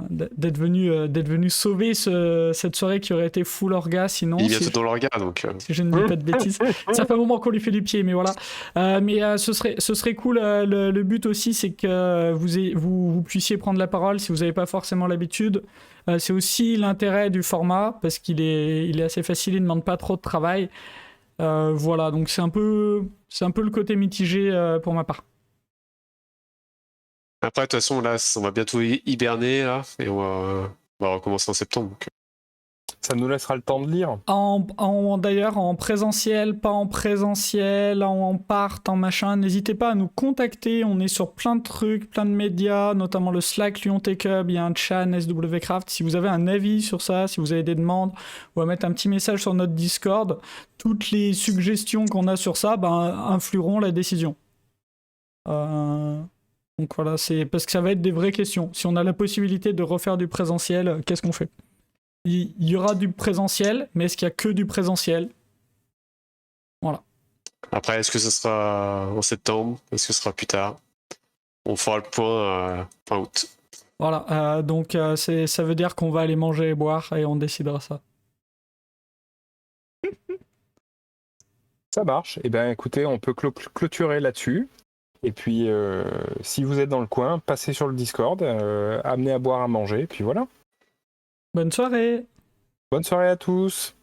d'être venu sauver cette soirée qui aurait été full orga sinon. Il est bientôt dans l'orga, donc. Si je ne dis pas de bêtises. Ça fait un moment qu'on lui fait du pied, mais voilà. Mais ce serait cool. Le but aussi, c'est que vous puissiez prendre la parole si vous n'avez pas forcément l'habitude. C'est aussi l'intérêt du format, parce qu'il est assez facile, il ne demande pas trop de travail. Voilà, donc c'est un peu le côté mitigé pour ma part. Après, de toute façon, là, on va bientôt hiberner, là, et on va recommencer en septembre. Donc. Ça nous laissera le temps de lire. D'ailleurs, en présentiel, pas en présentiel, en part, en machin, n'hésitez pas à nous contacter. On est sur plein de trucs, plein de médias, notamment le Slack Lyon Tech Hub, il y a un chat SWcraft. Si vous avez un avis sur ça, si vous avez des demandes, ou à mettre un petit message sur notre Discord, toutes les suggestions qu'on a sur ça influeront la décision. Donc voilà, c'est parce que ça va être des vraies questions. Si on a la possibilité de refaire du présentiel, qu'est-ce qu'on fait? Il y aura du présentiel, mais est-ce qu'il y a que du présentiel? Voilà. Après, est-ce que ce sera en septembre? Est-ce que ce sera plus tard? On fera le point fin août. Voilà, donc ça veut dire qu'on va aller manger et boire et on décidera ça. Ça marche. Eh bien, écoutez, on peut clôturer là-dessus. Et puis, si vous êtes dans le coin, passez sur le Discord, amenez à boire, à manger, et puis voilà. Bonne soirée! Bonne soirée à tous!